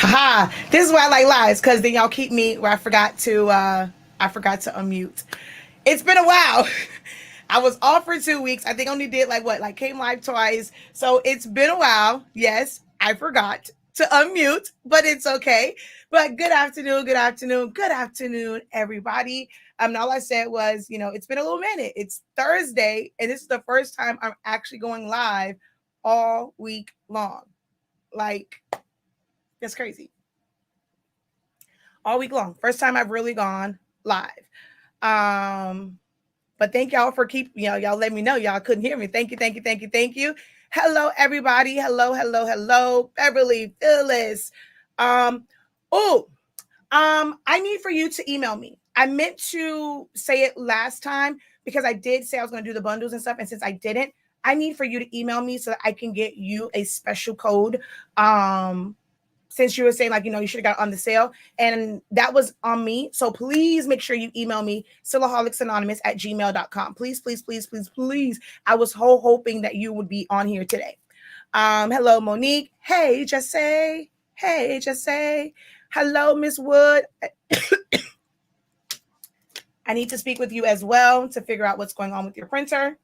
Haha. This is why I like lives, because then y'all keep me where I forgot to unmute. It's been a while. I was off for 2 weeks. I think I only did like what, like came live twice. So it's been a while. Yes, I forgot to unmute, but it's okay. But good afternoon, good afternoon, good afternoon, everybody. All I said was, it's been a little minute. It's Thursday, and this is the first time I'm actually going live all week long. Like, that's crazy. All week long. First time I've really gone live. But thank y'all for y'all let me know y'all couldn't hear me. Thank you, thank you, thank you, thank you. Hello, everybody. Hello, hello, hello. Beverly, Phyllis. Um, oh, I need for you to email me. I meant to say it last time because I did say I was going to do the bundles and stuff, and since I didn't, I need for you to email me so that I can get you a special code. Since you were saying like, you should have got on the sale, and that was on me. So please make sure you email me, silaholics@gmail.com. Please, please, please, please, please. I was hoping that you would be on here today. Hello, Monique. Hey, Jesse. Hey, Jesse. Hello, Miss Wood. I need to speak with you as well to figure out what's going on with your printer.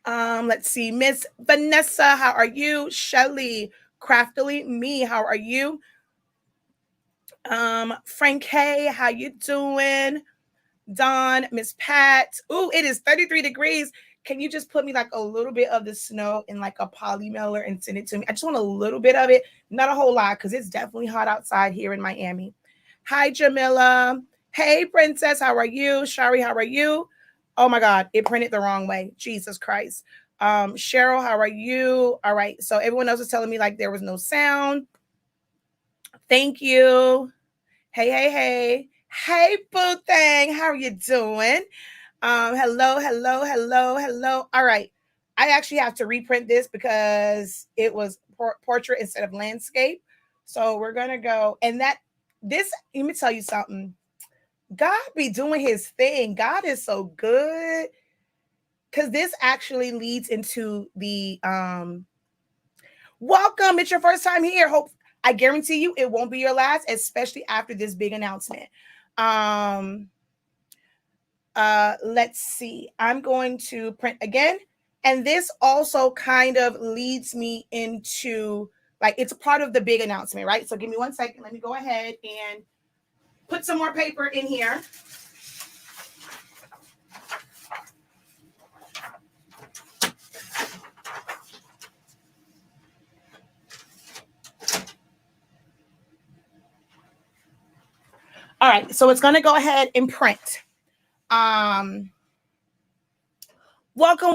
Let's see. Miss Vanessa, how are you? Shelly, Craftily, me, how are you? Frank, hey, how you doing? Don, Miss Pat. Ooh, it is 33 degrees. Can you just put me like a little bit of the snow in like a poly mailer and send it to me? I just want a little bit of it, not a whole lot, because it's definitely hot outside here in Miami. Hi, Jamila. Hey, Princess, how are you? Shari, how are you? Oh my God, it printed the wrong way. Jesus Christ. Cheryl, how are you? All right. So everyone else is telling me like there was no sound. Thank you. Hey, hey, hey. Hey, Boo Thang. How are you doing? Hello, hello, hello, hello. All right. I actually have to reprint this because it was portrait instead of landscape. So we're going to go. And let me tell you something. God be doing his thing. God is so good. Because this actually leads into the welcome. It's your first time here. I guarantee you it won't be your last, especially after this big announcement. Let's see. I'm going to print again. And this also kind of leads me into, like, it's a part of the big announcement, right? So give me 1 second. Let me go ahead and put some more paper in here. All right, so it's going to go ahead and print. Welcome,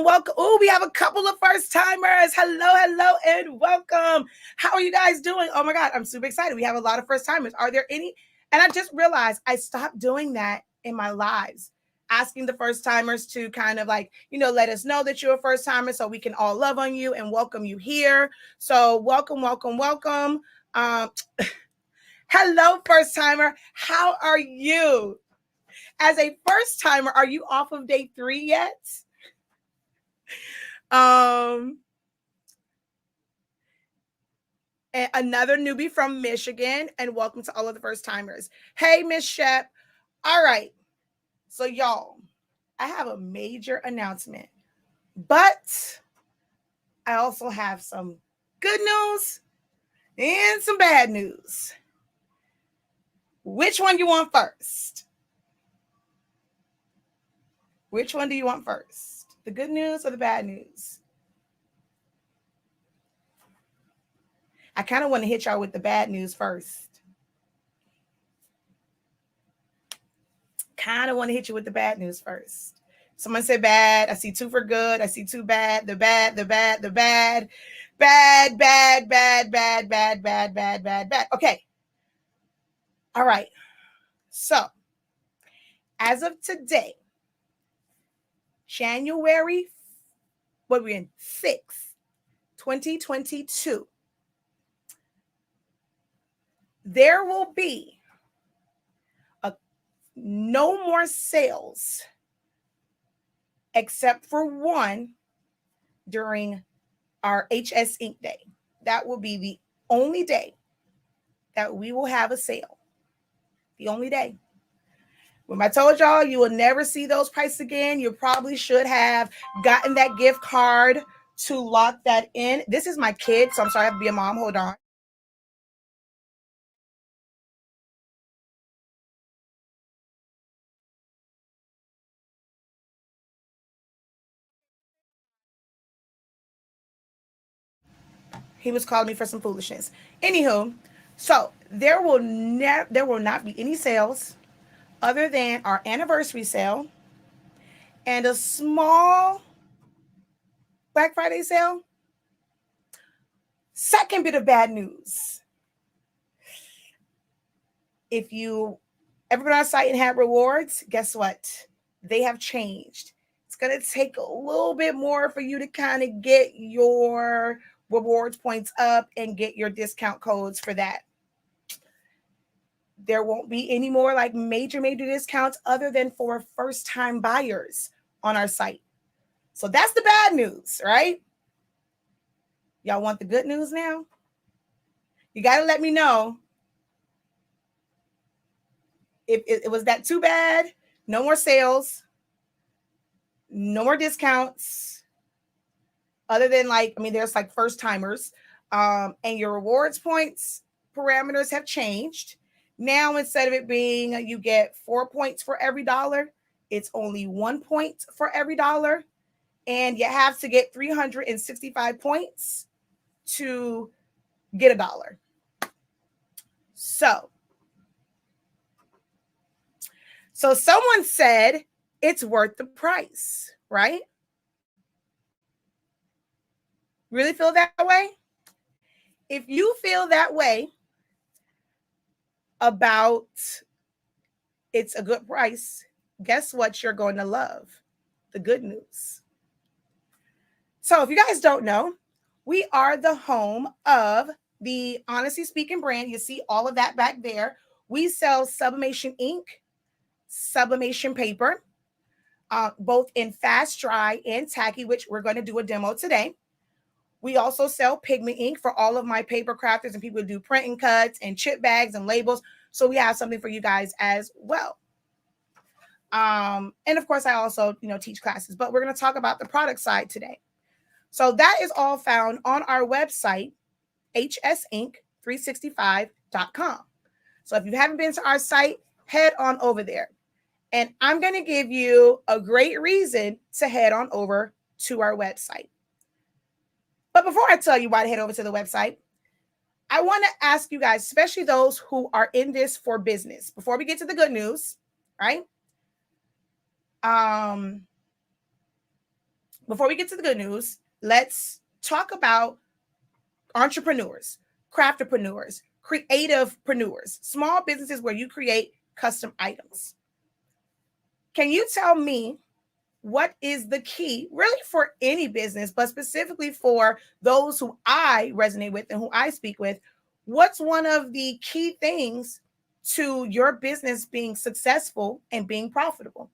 welcome. Oh, we have a couple of first timers. Hello, hello, and welcome. How are you guys doing? Oh my God, I'm super excited. We have a lot of first timers. Are there any? And I just realized I stopped doing that in my lives, asking the first timers to kind of like, let us know that you're a first timer so we can all love on you and welcome you here. So welcome, welcome, welcome. Hello, first timer. How are you? As a first timer, are you off of day 3 yet? And another newbie from Michigan, and welcome to all of the first timers. Hey, Miss Shep. All right. So, y'all, I have a major announcement, but I also have some good news and some bad news. Which one do you want first? Which one do you want first? The good news or the bad news? I kind of want to hit y'all with the bad news first. Kind of want to hit you with the bad news first. Someone said bad. I see 2 for good. I see 2 bad. The bad, the bad, the bad. Bad, bad, bad, bad, bad, bad, bad, bad, bad. Okay. All right. So, as of today, January, what are we in? 6th, 2022, there will be no more sales except for one during our HS Ink Day. That will be the only day that we will have a sale. The only day. When I told y'all you will never see those prices again, you probably should have gotten that gift card to lock that in. This is my kid, so I'm sorry I have to be a mom. Hold on. He was calling me for some foolishness. Anywho, so there will not be any sales other than our anniversary sale and a small Black Friday sale. Second bit of bad news. If you ever been on our site and had rewards, guess what? They have changed. It's going to take a little bit more for you to kind of get your rewards points up and get your discount codes for that. There won't be any more like major discounts other than for first-time buyers on our site. So that's the bad news, right? Y'all want the good news now? You got to let me know if it was that too bad. No more sales, no more discounts, other than there's like first timers, and your rewards points parameters have changed. Now, instead of it being you get 4 points for every dollar, it's only 1 point for every dollar. And you have to get 365 points to get $1. So someone said it's worth the price, right? Really feel that way? If you feel that way about it's a good price, guess what you're going to love? The good news. So if you guys don't know, we are the home of the Honestly SpINKing brand. You see all of that back there. We sell sublimation ink, sublimation paper, both in fast dry and tacky, which we're going to do a demo today. We also sell pigment ink for all of my paper crafters and people who do print and cuts and chip bags and labels. So we have something for you guys as well. And of course, I also, teach classes, but we're going to talk about the product side today. So that is all found on our website, hsink365.com. So if you haven't been to our site, head on over there. And I'm going to give you a great reason to head on over to our website. But before I tell you why to head over to the website, I want to ask you guys, especially those who are in this for business, before we get to the good news, right? Before we get to the good news, let's talk about entrepreneurs, craftpreneurs, creativepreneurs, small businesses where you create custom items. Can you tell me what is the key really for any business, but specifically for those who I resonate with and who I speak with? What's one of the key things to your business being successful and being profitable?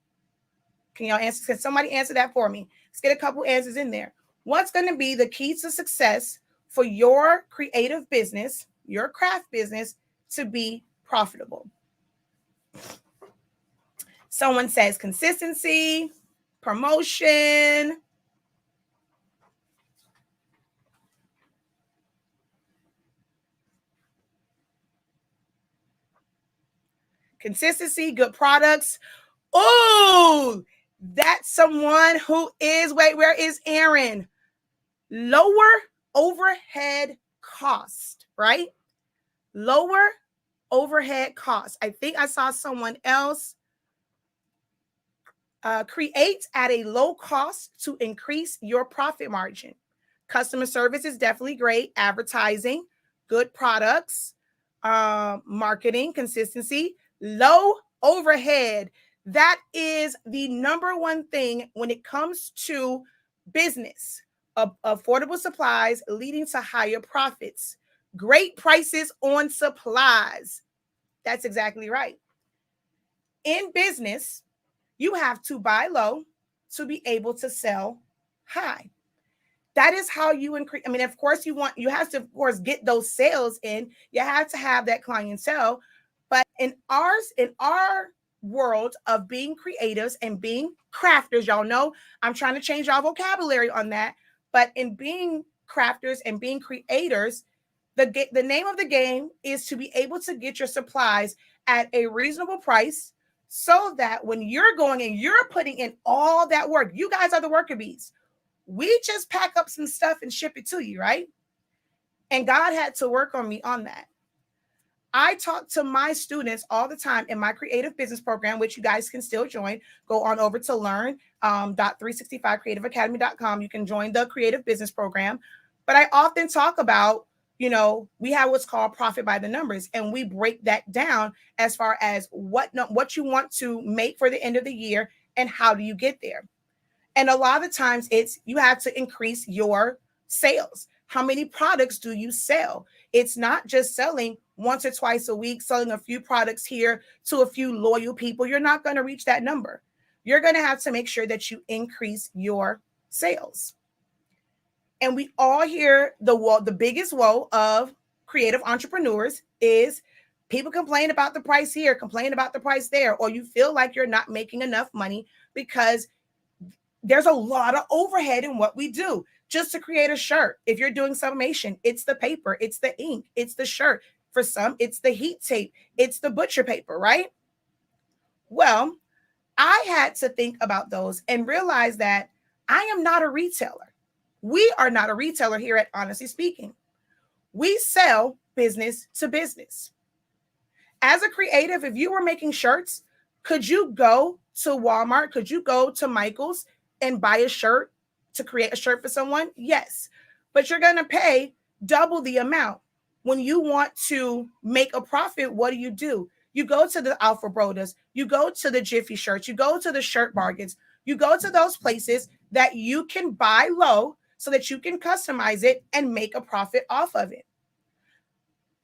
Can y'all answer? Can somebody answer that for me? Let's get a couple answers in there. What's going to be the key to success for your creative business, your craft business, to be profitable? Someone says consistency, promotion. Consistency, good products. Oh, that's someone who is, where is Aaron? Lower overhead cost, right? Lower overhead cost. I think I saw someone else create at a low cost to increase your profit margin. Customer service is definitely great. Advertising, good products, marketing, consistency, low overhead. That is the number one thing when it comes to business. Affordable supplies leading to higher profits. Great prices on supplies. That's exactly right. In business, you have to buy low to be able to sell high. That is how you increase. I mean, of course, you have to, of course, get those sales in. You have to have that clientele. But in our world of being creatives and being crafters, y'all know I'm trying to change our vocabulary on that. But in being crafters and being creators, the name of the game is to be able to get your supplies at a reasonable price, so that when you're going and you're putting in all that work, you guys are the worker bees. We just pack up some stuff and ship it to you, right? And God had to work on me on that. I talk to my students all the time in my creative business program, which you guys can still join. Go on over to learn.365creativeacademy.com. You can join the creative business program. But I often talk about, we have what's called profit by the numbers, and we break that down as far as what you want to make for the end of the year and how do you get there. And a lot of times it's you have to increase your sales. How many products do you sell? It's not just selling once or twice a week, selling a few products here to a few loyal people. You're not going to reach that number. You're going to have to make sure that you increase your sales. And we all hear the biggest woe of creative entrepreneurs is people complain about the price here, complain about the price there, or you feel like you're not making enough money because there's a lot of overhead in what we do. Just to create a shirt, if you're doing sublimation, it's the paper, it's the ink, it's the shirt. For some, it's the heat tape, it's the butcher paper, right? Well, I had to think about those and realize that I am not a retailer. We are not a retailer here at Honestly SpINKing. We sell business to business. As a creative, if you were making shirts, could you go to Walmart? Could you go to Michael's and buy a shirt to create a shirt for someone? Yes, but you're going to pay double the amount. When you want to make a profit, what do? You go to the Alpha Brodas, you go to the Jiffy Shirts, you go to the Shirt Bargains, you go to those places that you can buy low so that you can customize it and make a profit off of it.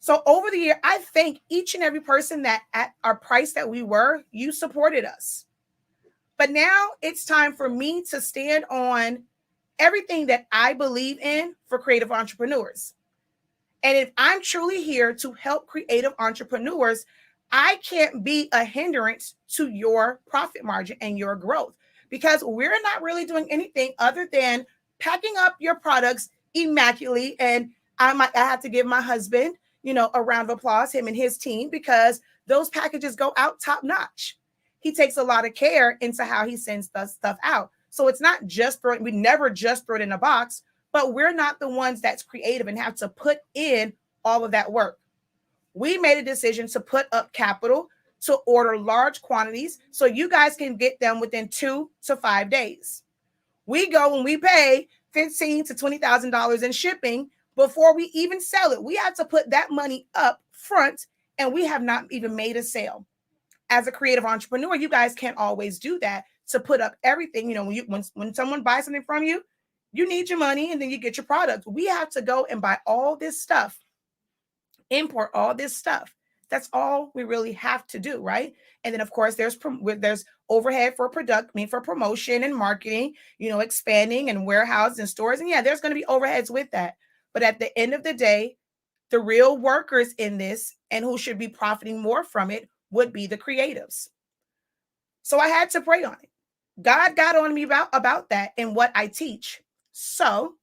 So over the year, I thank each and every person that at our price that we were, you supported us. But now it's time for me to stand on everything that I believe in for creative entrepreneurs. And if I'm truly here to help creative entrepreneurs, I can't be a hindrance to your profit margin and your growth, because we're not really doing anything other than packing up your products immaculately. And I have to give my husband, a round of applause, him and his team, because those packages go out top notch. He takes a lot of care into how he sends the stuff out. So it's not just we never just throw it in a box, but we're not the ones that's creative and have to put in all of that work. We made a decision to put up capital to order large quantities so you guys can get them within 2 to 5 days. We go and we pay $15,000 to $20,000 in shipping before we even sell it. We have to put that money up front, and we have not even made a sale. As a creative entrepreneur, you guys can't always do that, to put up everything. When someone buys something from you, you need your money and then you get your product. We have to go and buy all this stuff, import all this stuff. That's all we really have to do, right? And then, of course, there's overhead for for promotion and marketing, expanding and warehouse and stores. And yeah, there's going to be overheads with that. But at the end of the day, the real workers in this and who should be profiting more from it would be the creatives. So I had to pray on it. God got on me about that and what I teach. So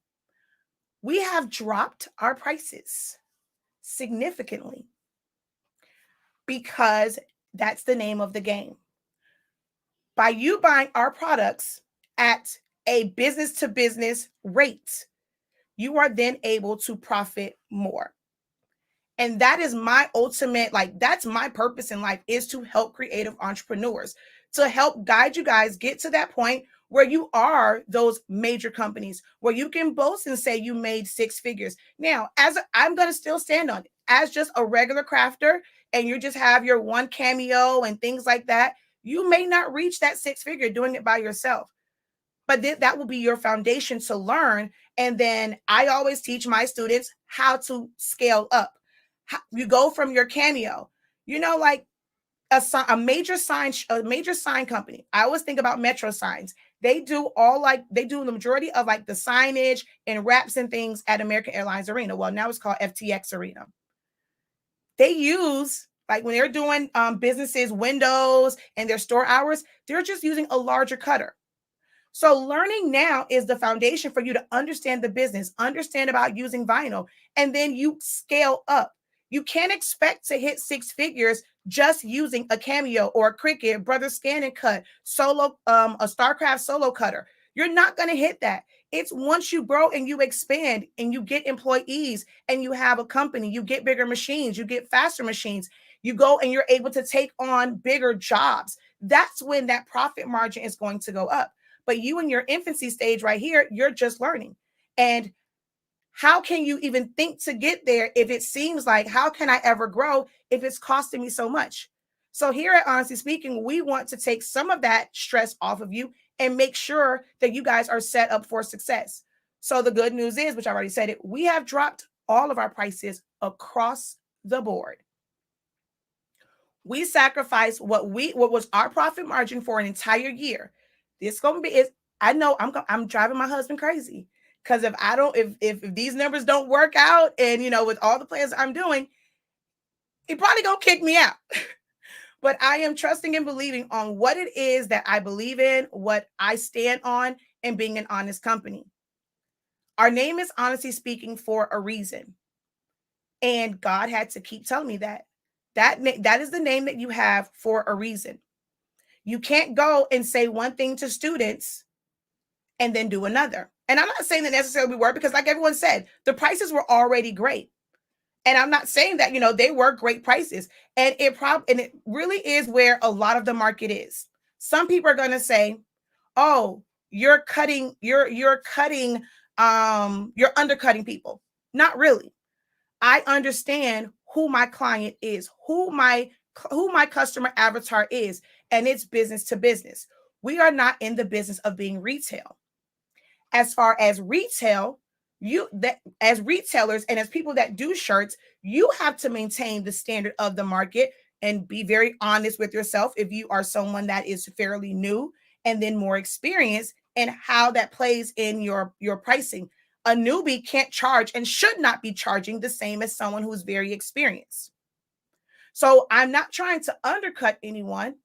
we have dropped our prices significantly because that's the name of the game. By you buying our products at a business to business rate, you are then able to profit more. And that is my ultimate, that's my purpose in life, is to help creative entrepreneurs, to help guide you guys get to that point where you are those major companies, where you can boast and say you made 6 figures. Now, I'm going to still stand on it as just a regular crafter, and you just have your one cameo and things like that. You may not reach that 6 figure doing it by yourself, but that will be your foundation to learn. And then I always teach my students how to scale up. You go from your cameo, like a major sign company. I always think about Metro Signs. They do the majority of like the signage and wraps and things at American Airlines Arena. Well, now it's called FTX Arena. They use, like when they're doing businesses, windows and their store hours, they're just using a larger cutter. So learning now is the foundation for you to understand the business, understand about using vinyl, and then you scale up. You can't expect to hit six figures just using a Cameo or a Cricut, Brother Scan and Cut, solo, a StarCraft solo cutter. You're not going to hit that. It's once you grow and you expand and you get employees and you have a company, you get bigger machines, you get faster machines, you go and you're able to take on bigger jobs. That's when that profit margin is going to go up. But you in your infancy stage right here, you're just learning. And how can you even think to get there if it seems like, how can I ever grow if it's costing me so much? So here at Honestly Speaking, we want to take some of that stress off of you and make sure that you guys are set up for success. So the good news is, which I already said it, we have dropped all of our prices across the board. We sacrificed what was our profit margin for an entire year. This gonna be is I know I'm driving my husband crazy because if these numbers don't work out and with all the plans I'm doing, he probably gonna kick me out. But I am trusting and believing on what it is that I believe in, what I stand on, and being an honest company. Our name is Honestly Speaking for a reason. And God had to keep telling me that. That is the name that you have for a reason. You can't go and say one thing to students and then do another. And I'm not saying that necessarily we were, because like everyone said, the prices were already great. And I'm not saying that, they were great prices. And it really is where a lot of the market is. Some people are going to say, oh, you're undercutting people. Not really. I understand who my client is, who my customer avatar is, and it's business to business. We are not in the business of being retail. As far as retail, as retailers and as people that do shirts, you have to maintain the standard of the market and be very honest with yourself if you are someone that is fairly new and then more experienced, and how that plays in your pricing. A newbie can't charge and should not be charging the same as someone who's very experienced. So I'm not trying to undercut anyone.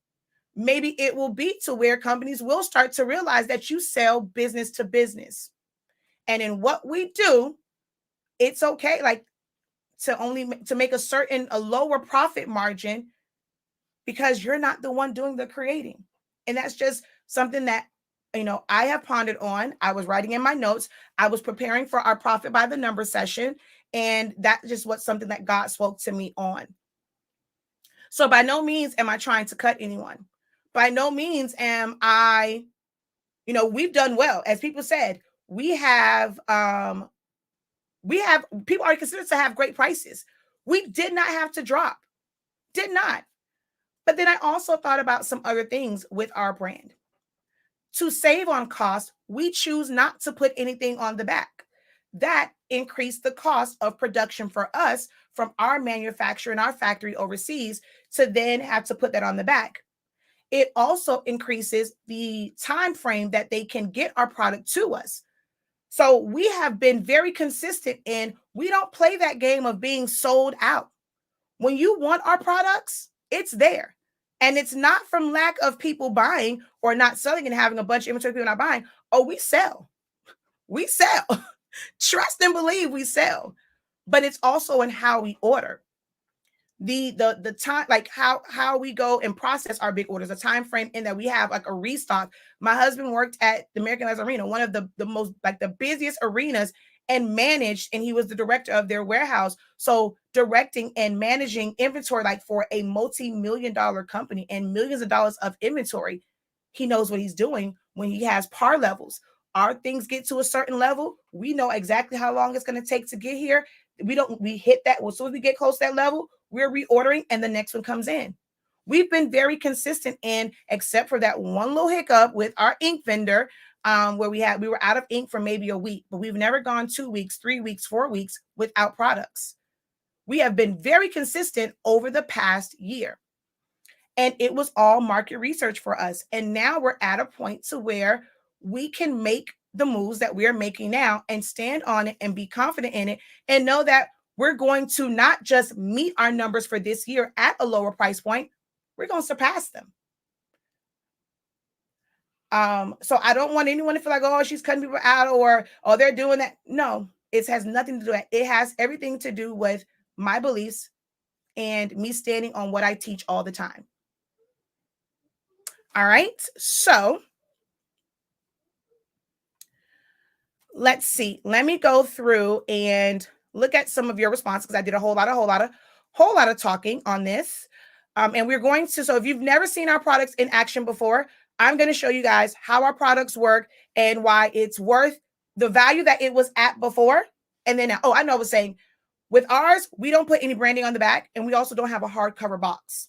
Maybe it will be to where companies will start to realize that you sell business to business. And in what we do, it's okay, like to make a lower profit margin, because you're not the one doing the creating. And that's just something that I have pondered on. I was writing in my notes. I was preparing for our profit by the number session. And that just was something that God spoke to me on. So by no means am I trying to cut anyone. By no means am I, we've done well. As people said, we have people are considered to have great prices. We did not have to drop. Did not. But then I also thought about some other things with our brand. To save on cost, we choose not to put anything on the back. That increased the cost of production for us from our manufacturer and our factory overseas to then have to put that on the back. It also increases the time frame that they can get our product to us. So we have been very consistent in, we don't play that game of being sold out. When you want our products, it's there. And it's not from lack of people buying or not selling and having a bunch of inventory people not buying. Oh, we sell. We sell. Trust and believe we sell. But it's also in how we order. The time, like how we go and process our big orders, a time frame in that we have like a restock. My husband worked at the American Airlines Arena, one of the most, like the busiest arenas, and managed, and he was the director of their warehouse. So directing and managing inventory, like for a multi-million-dollar company and millions of dollars of inventory, he knows what he's doing when he has par levels. Our things get to a certain level, we know exactly how long it's going to take to get here. We hit that. As soon as we get close to that level, we're reordering and the next one comes in. We've been very consistent in, except for that one little hiccup with our ink vendor, where we were out of ink for maybe a week, but we've never gone 2 weeks, 3 weeks, 4 weeks without products. We have been very consistent over the past year. And it was all market research for us. And now we're at a point to where we can make the moves that we're making now and stand on it and be confident in it and know that we're going to not just meet our numbers for this year at a lower price point, we're going to surpass them. So I don't want anyone to feel like, oh, she's cutting people out, or oh, they're doing that. No, it has nothing to do with that. It has everything to do with my beliefs and me standing on what I teach all the time. All right. So let's see. Let me go through and look at some of your responses, because I did a whole lot of talking on this. And we're going to, so if you've never seen our products in action before, I'm going to show you guys how our products work and why it's worth the value that it was at before. And then, oh, I know I was saying with ours, we don't put any branding on the back, and we also don't have a hardcover box.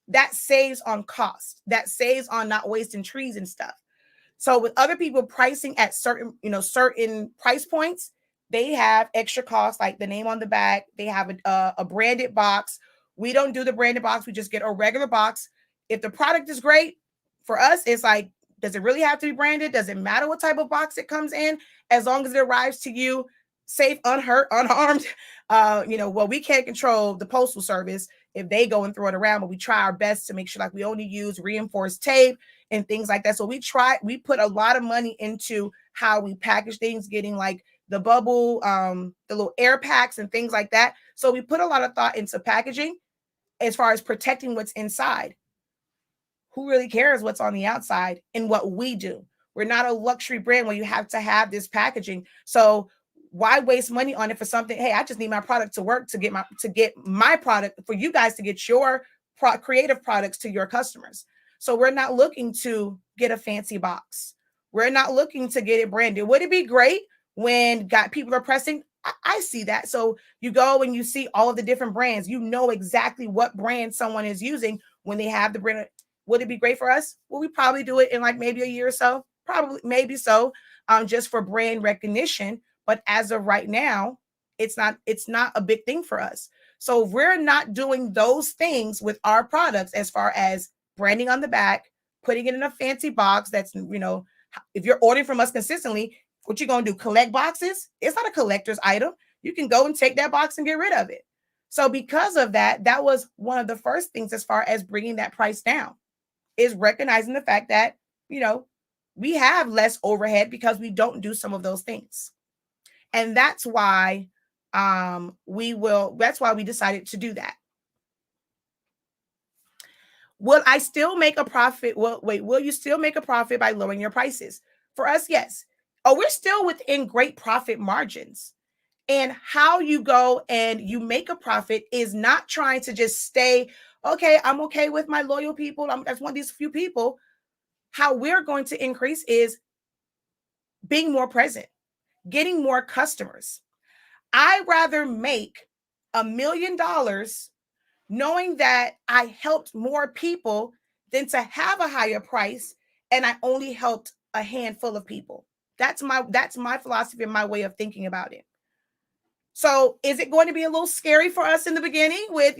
That saves on cost. That saves on not wasting trees and stuff. So with other people pricing at certain price points, they have extra costs like the name on the back. They have a branded box. We don't do the branded box. We just get a regular box. If the product is great, for us, it's like, does it really have to be branded? Does it matter what type of box it comes in? As long as it arrives to you safe, unhurt, unharmed. Well, we can't control the postal service if they go and throw it around, but we try our best to make sure like we only use reinforced tape and things like that. So we put a lot of money into how we package things, getting like the bubble, the little air packs and things like that. So we put a lot of thought into packaging as far as protecting what's inside. Who really cares what's on the outside and what we do? We're not a luxury brand where you have to have this packaging. So why waste money on it for something? Hey, I just need my product to work to get my product for you guys to get your creative products to your customers. So we're not looking to get a fancy box. We're not looking to get it branded. Would it be great when people are pressing? I see that. So you go and you see all of the different brands. You know exactly what brand someone is using when they have the brand. Would it be great for us? Well, we probably do it in like maybe a year or so. Probably, maybe so, just for brand recognition. But as of right now, it's not a big thing for us. So we're not doing those things with our products as far as branding on the back, putting it in a fancy box. That's, if you're ordering from us consistently, what you're going to do, collect boxes? It's not a collector's item. You can go and take that box and get rid of it. So because of that, that was one of the first things as far as bringing that price down, is recognizing the fact that, we have less overhead because we don't do some of those things. And that's why we decided to do that. Will I still make a profit? Will you still make a profit by lowering your prices? For us, yes. Oh, we're still within great profit margins. And how you go and you make a profit is not trying to just stay, okay, I'm okay with my loyal people. That's one of these few people. How we're going to increase is being more present, getting more customers. I'd rather make $1 million knowing that I helped more people than to have a higher price and I only helped a handful of people. That's my philosophy and my way of thinking about it. So is it going to be a little scary for us in the beginning with,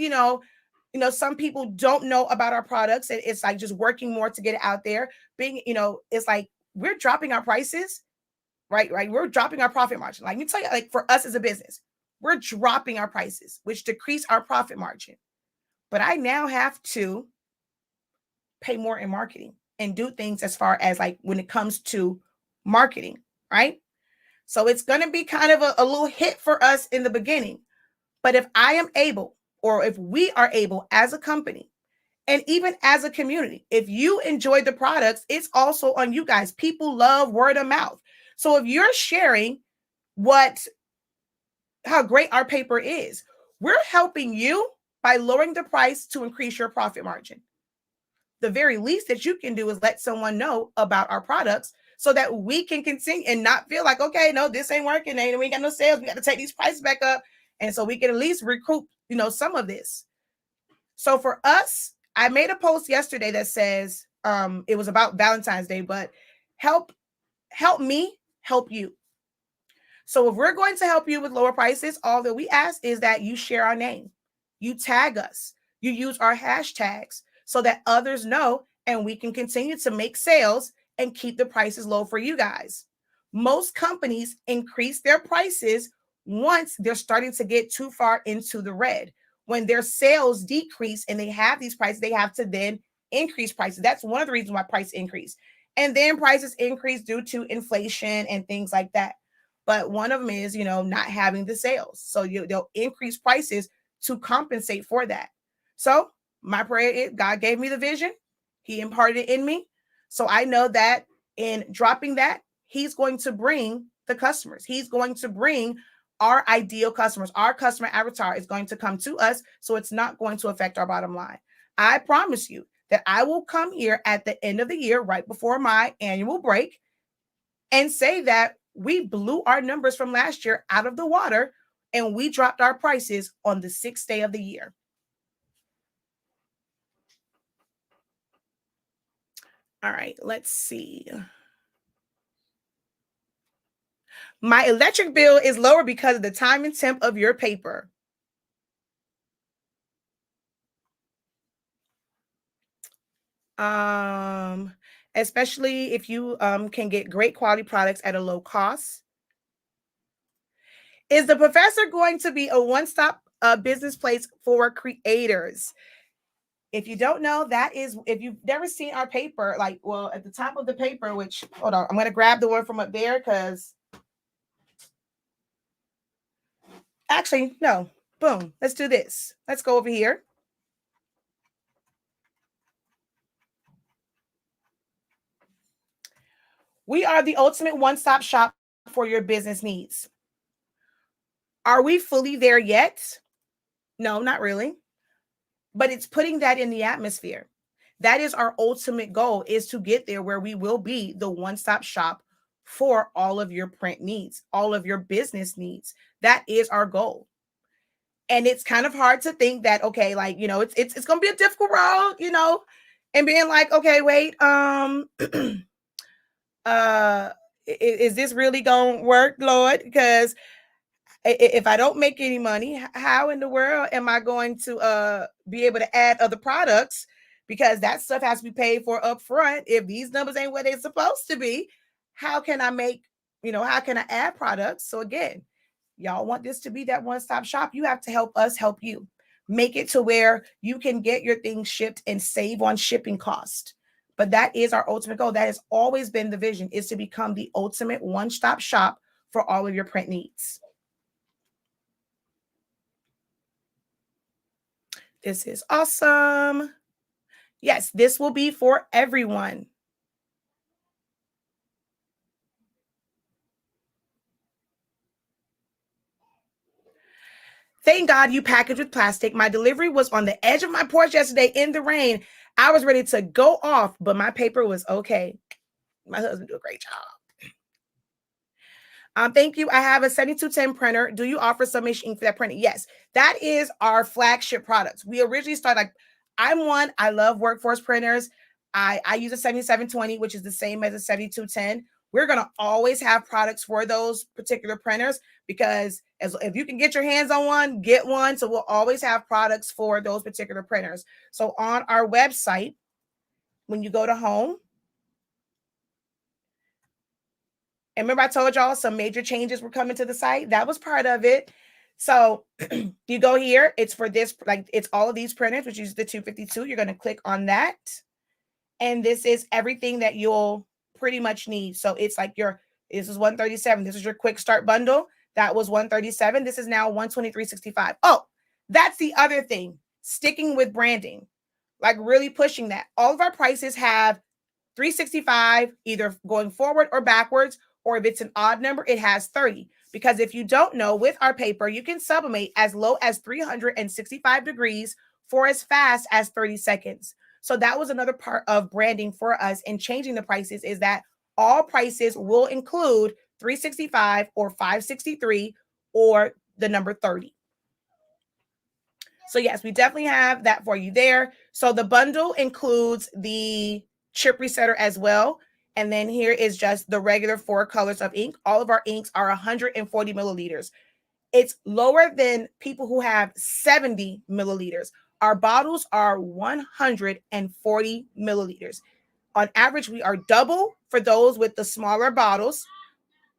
some people don't know about our products. It's like just working more to get it out there. It's like we're dropping our prices, right? We're dropping our profit margin. Like, let me tell you, like for us as a business, we're dropping our prices, which decrease our profit margin. But I now have to pay more in marketing and do things as far as like when it comes to marketing, right? So it's going to be kind of a little hit for us in the beginning. But if I am able, or if we are able as a company, and even as a community, if you enjoy the products, it's also on you guys. People love word of mouth. So if you're sharing how great our paper is, we're helping you by lowering the price to increase your profit margin. The very least that you can do is let someone know about our products so that we can continue and not feel like, okay, no, this ain't working. We ain't got no sales. We got to take these prices back up. And so we can at least recoup, some of this. So for us, I made a post yesterday that says, it was about Valentine's Day, but help me help you. So if we're going to help you with lower prices, all that we ask is that you share our name, you tag us, you use our hashtags so that others know and we can continue to make sales and keep the prices low for you guys. Most companies increase their prices once they're starting to get too far into the red. When their sales decrease and they have these prices, they have to then increase prices. That's one of the reasons why price increase. And then prices increase due to inflation and things like that. But one of them is, not having the sales. So they'll increase prices to compensate for that. So my prayer is God gave me the vision. He imparted it in me. So I know that in dropping that, he's going to bring the customers. He's going to bring our ideal customers. Our customer avatar is going to come to us. So it's not going to affect our bottom line. I promise you that I will come here at the end of the year, right before my annual break, and say that we blew our numbers from last year out of the water and we dropped our prices on the 6th day of the year. All right, let's see. My electric bill is lower because of the time and temp of your paper. Especially if you can get great quality products at a low cost. Is the professor going to be a one-stop business place for creators? If you don't know, that is, if you've never seen our paper, at the top of the paper, which, hold on, I'm going to grab the one from up there because actually, no, boom, let's do this. Let's go over here. We are the ultimate one-stop shop for your business needs. Are we fully there yet? No, not really. But it's putting that in the atmosphere. That is our ultimate goal, is to get there where we will be the one-stop shop for all of your print needs, all of your business needs. That is our goal. And it's kind of hard to think that, okay, it's going to be a difficult road, and being like, okay, wait, is this really going to work, Lord? Because if I don't make any money, how in the world am I going to be able to add other products? Because that stuff has to be paid for up front. If these numbers ain't what they're supposed to be, how can I how can I add products? So again, y'all want this to be that one-stop shop. You have to help us help you. Make it to where you can get your things shipped and save on shipping cost. But that is our ultimate goal. That has always been the vision, is to become the ultimate one-stop shop for all of your print needs. This is awesome. Yes, this will be for everyone. Thank God you packaged with plastic. My delivery was on the edge of my porch yesterday in the rain. I was ready to go off, but my paper was okay. My husband did a great job. Thank you. I have a 7210 printer. Do you offer Sublimation Ink for that printing? Yes, that is our flagship product. We originally started I love workforce printers. I use a 7720, which is the same as a 7210. We're going to always have products for those particular printers because if you can get your hands on one, get one. So we'll always have products for those particular printers. So on our website, when you go to home, and remember I told y'all some major changes were coming to the site? That was part of it. So you go here, it's for this, it's all of these printers, which is the 252. You're going to click on that. And this is everything that you'll pretty much need. So it's this is 137. This is your quick start bundle. That was 137. This is now 123.65. Oh, that's the other thing. Sticking with branding, really pushing that. All of our prices have 365, either going forward or backwards, or if it's an odd number, it has 30. Because if you don't know, with our paper, you can sublimate as low as 365 degrees for as fast as 30 seconds. So that was another part of branding for us and changing the prices, is that all prices will include 365 or 563 or the number 30. So yes, we definitely have that for you there. So the bundle includes the chip resetter as well. And then here is just the regular 4 colors of ink. All of our inks are 140 milliliters. It's lower than people who have 70 milliliters. Our bottles are 140 milliliters. On average, we are double for those with the smaller bottles.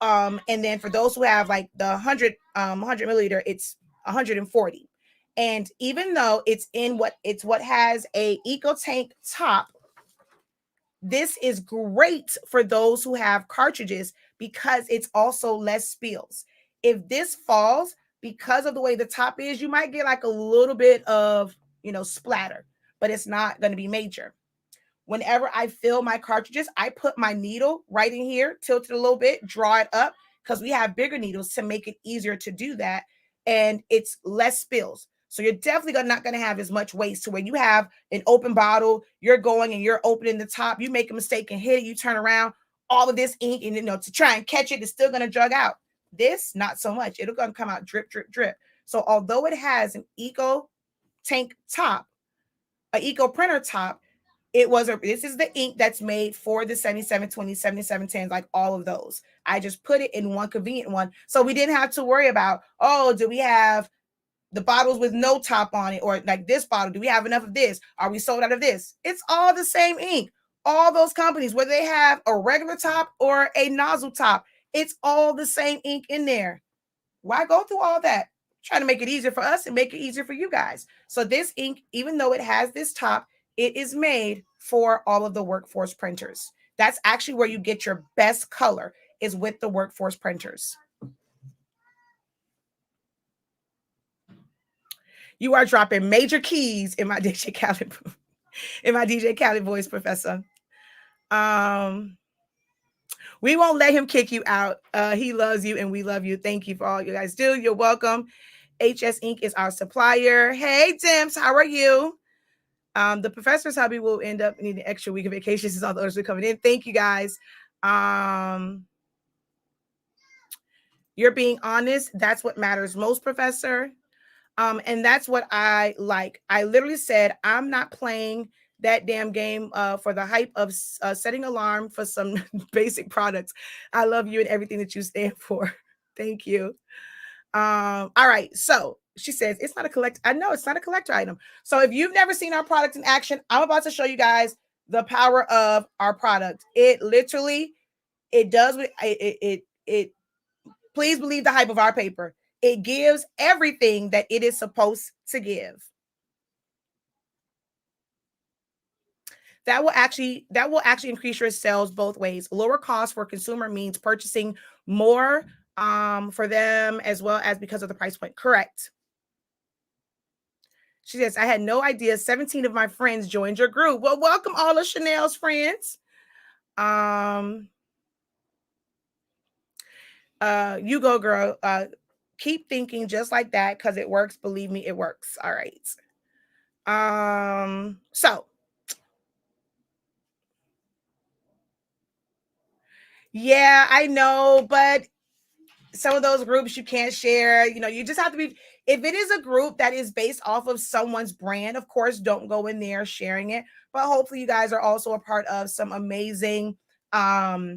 And then for those who have like the 100 milliliter, it's 140. And even though it's what has a eco tank top, this is great for those who have cartridges because it's also less spills. If this falls, because of the way the top is, you might get like a little bit of, splatter, but it's not going to be major. Whenever I fill my cartridges, I put my needle right in here, tilt it a little bit, draw it up, because we have bigger needles to make it easier to do that. And it's less spills. So you're definitely not going to have as much waste to where you have an open bottle, you're going and you're opening the top, you make a mistake and hit it, you turn around, all of this ink, and to try and catch it, it's still going to drug out. This, not so much. It'll going to come out drip, drip, drip. So although it has an eco tank top, an eco printer top, this is the ink that's made for the 7720, 7710s, like all of those. I just put it in one convenient one. So we didn't have to worry about, do we have the bottles with no top on it? Or like this bottle, do we have enough of this? Are we sold out of this? It's all the same ink. All those companies, whether they have a regular top or a nozzle top, it's all the same ink in there. Why go through all that? Trying to make it easier for us and make it easier for you guys. So this ink, even though it has this top, it is made for all of the workforce printers. That's actually where you get your best color, is with the workforce printers. You are dropping major keys in my DJ Khaled voice, Professor. We won't let him kick you out. He loves you and we love you. Thank you for all you guys do. You're welcome. HS Ink is our supplier. Hey, Dimps, how are you? The professor's hubby will end up needing an extra week of vacation since all the others are coming in. Thank you, guys. You're being honest. That's what matters most, Professor. And that's what I like. I literally said, I'm not playing that damn game for the hype of setting alarm for some basic products. I love you and everything that you stand for. Thank you. All right. So she says, it's not a collect. I know it's not a collector item. So if you've never seen our product in action, I'm about to show you guys the power of our product. It literally, it does. It please believe the hype of our paper. It gives everything that it is supposed to give. That will actually increase your sales both ways. Lower cost for consumer means purchasing more for them, as well as because of the price point. Correct. She says, I had no idea 17 of my friends joined your group. Well, welcome all of Chanel's friends. You go, girl. Keep thinking just like that because it works. Believe me, it works. All right. So yeah, I know, but some of those groups you can't share. You just have to be, if it is a group that is based off of someone's brand, of course, don't go in there sharing it. But hopefully you guys are also a part of some amazing like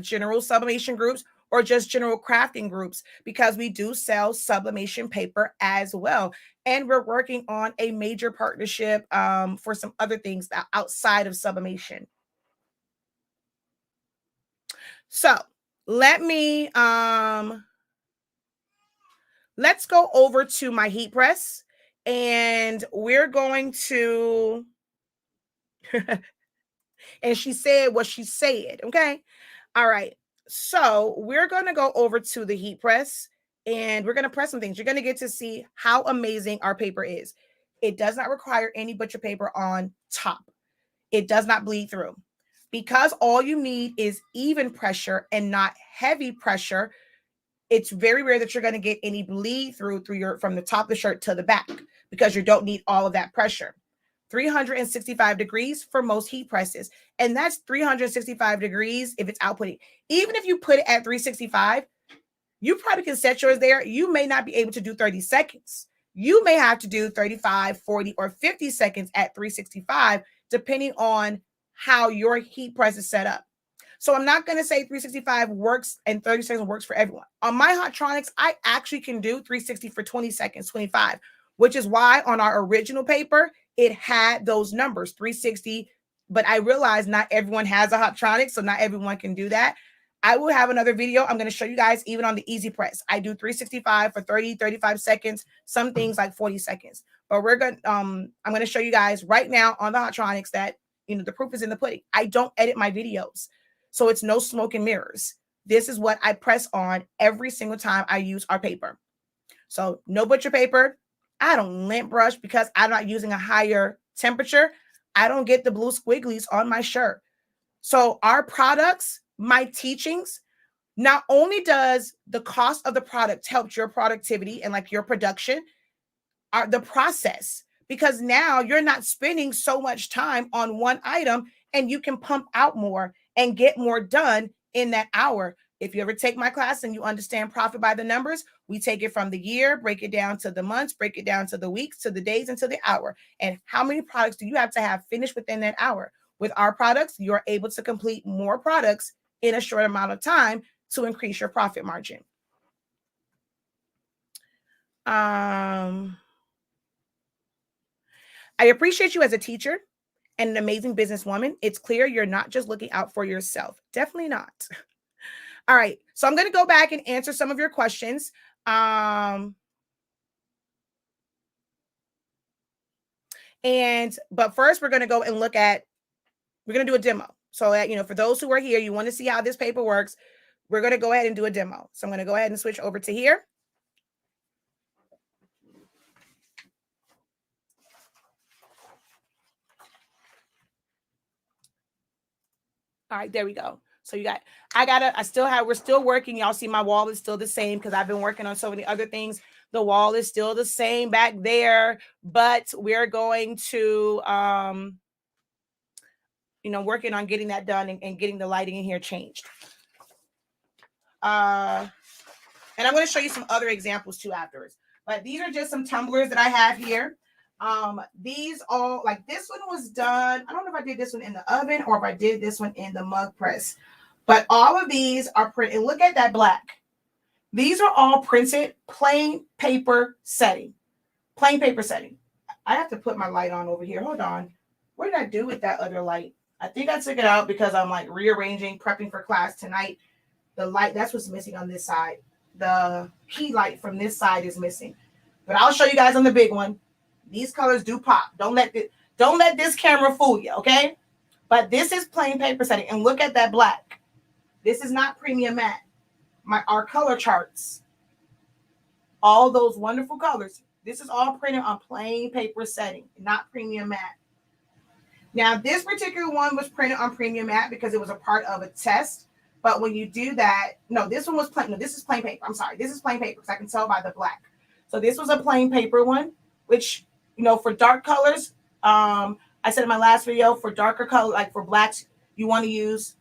general sublimation groups or just general crafting groups, because we do sell sublimation paper as well. And we're working on a major partnership for some other things outside of sublimation. So let me, let's go over to my heat press and we're going to, and she said what she said. Okay. All right. So we're going to go over to the heat press and we're going to press some things. You're going to get to see how amazing our paper is. It does not require any butcher paper on top. It does not bleed through. Because all you need is even pressure and not heavy pressure, it's very rare that you're going to get any bleed through from the top of the shirt to the back, because you don't need all of that pressure. 365 degrees for most heat presses. And that's 365 degrees if it's outputting. Even if you put it at 365, you probably can set yours there. You may not be able to do 30 seconds. You may have to do 35, 40, or 50 seconds at 365, depending on how your heat press is set up. So I'm not going to say 365 works and 30 seconds works for everyone. On my Hottronics, I actually can do 360 for 20 seconds, 25, which is why on our original paper, it had those numbers, 360, but I realize not everyone has a Hoptronic, so not everyone can do that. I will have another video. I'm going to show you guys even on the easy press. I do 365 for 30, 35 seconds, some things like 40 seconds. But I'm going to show you guys right now on the Hoptronics that, the proof is in the pudding. I don't edit my videos. So it's no smoke and mirrors. This is what I press on every single time I use our paper. So no butcher paper. I don't lint brush because I'm not using a higher temperature. I don't get the blue squigglies on my shirt. So our products, my teachings, not only does the cost of the product help your productivity and like your production, the process, because now you're not spending so much time on one item and you can pump out more and get more done in that hour. If you ever take my class and you understand profit by the numbers, we take it from the year, break it down to the months, break it down to the weeks, to the days, and to the hour. And how many products do you have to have finished within that hour? With our products, you're able to complete more products in a short amount of time to increase your profit margin. I appreciate you as a teacher and an amazing businesswoman. It's clear you're not just looking out for yourself. Definitely not. All right. So I'm going to go back and answer some of your questions. But first we're going to go and we're going to do a demo. So that, for those who are here, you want to see how this paper works. We're going to go ahead and do a demo. So I'm going to go ahead and switch over to here. All right, there we go. So we're still working. Y'all see my wall is still the same because I've been working on so many other things. The wall is still the same back there, but we're going to, working on getting that done and getting the lighting in here changed. And I'm going to show you some other examples too afterwards. But these are just some tumblers that I have here. These all, like this one was done. I don't know if I did this one in the oven or if I did this one in the mug press. But all of these are printed. Look at that black. These are all printed plain paper setting. Plain paper setting. I have to put my light on over here. Hold on. What did I do with that other light? I think I took it out because I'm like rearranging, prepping for class tonight. The light, that's what's missing on this side. The key light from this side is missing. But I'll show you guys on the big one. These colors do pop. Don't let this camera fool you, okay? But this is plain paper setting. And look at that black. This is not premium matte. Our color charts. All those wonderful colors. This is all printed on plain paper setting, not premium matte. Now, this particular one was printed on premium matte because it was a part of a test. But when you do that, no, this one was plain. No, this is plain paper. I'm sorry. This is plain paper because I can tell by the black. So this was a plain paper one, which, for dark colors, I said in my last video, for darker color, like for blacks, you want to use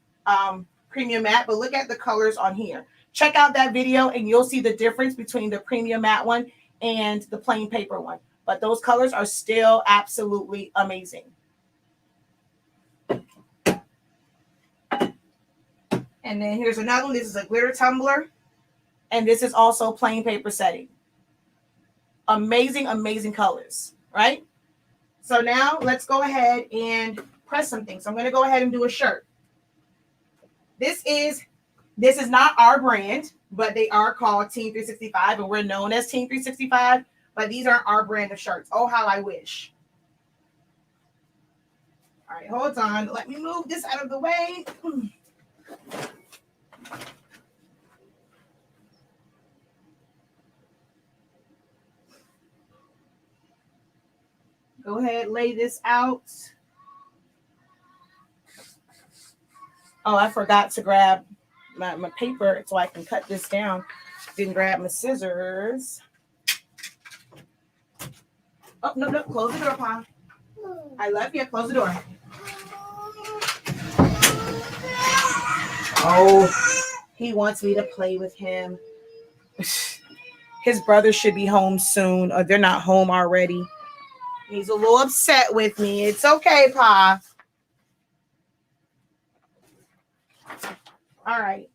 premium matte. But look at the colors on here. Check out that video and you'll see the difference between the premium matte one and the plain paper one. But those colors are still absolutely amazing. And then here's another one. This is a glitter tumbler. And this is also plain paper setting. Amazing, amazing colors, right? So now let's go ahead and press something. So I'm going to go ahead and do a shirt. This is not our brand, but they are called Team 365, and we're known as Team 365, but these aren't our brand of shirts. Oh, how I wish. All right, hold on. Let me move this out of the way. Go ahead, lay this out. Oh, I forgot to grab my paper so I can cut this down. Didn't grab my scissors. Oh, no, close the door, Pa. I love you. Close the door. Oh, he wants me to play with him. His brother should be home soon, or they're not home already. He's a little upset with me. It's okay, Pa. All right.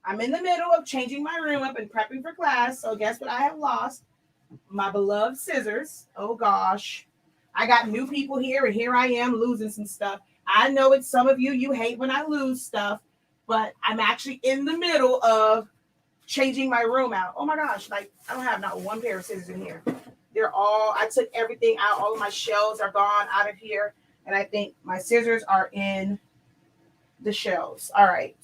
I'm in the middle of changing my room up and prepping for class. So guess what I have lost? My beloved scissors. Oh, gosh. I got new people here, and here I am losing some stuff. I know it's some of you, you hate when I lose stuff, but I'm actually in the middle of changing my room out. Oh my gosh, like I don't have not one pair of scissors in here. They're all, I took everything out. All of my shells are gone out of here. And I think my scissors are in the shells. All right.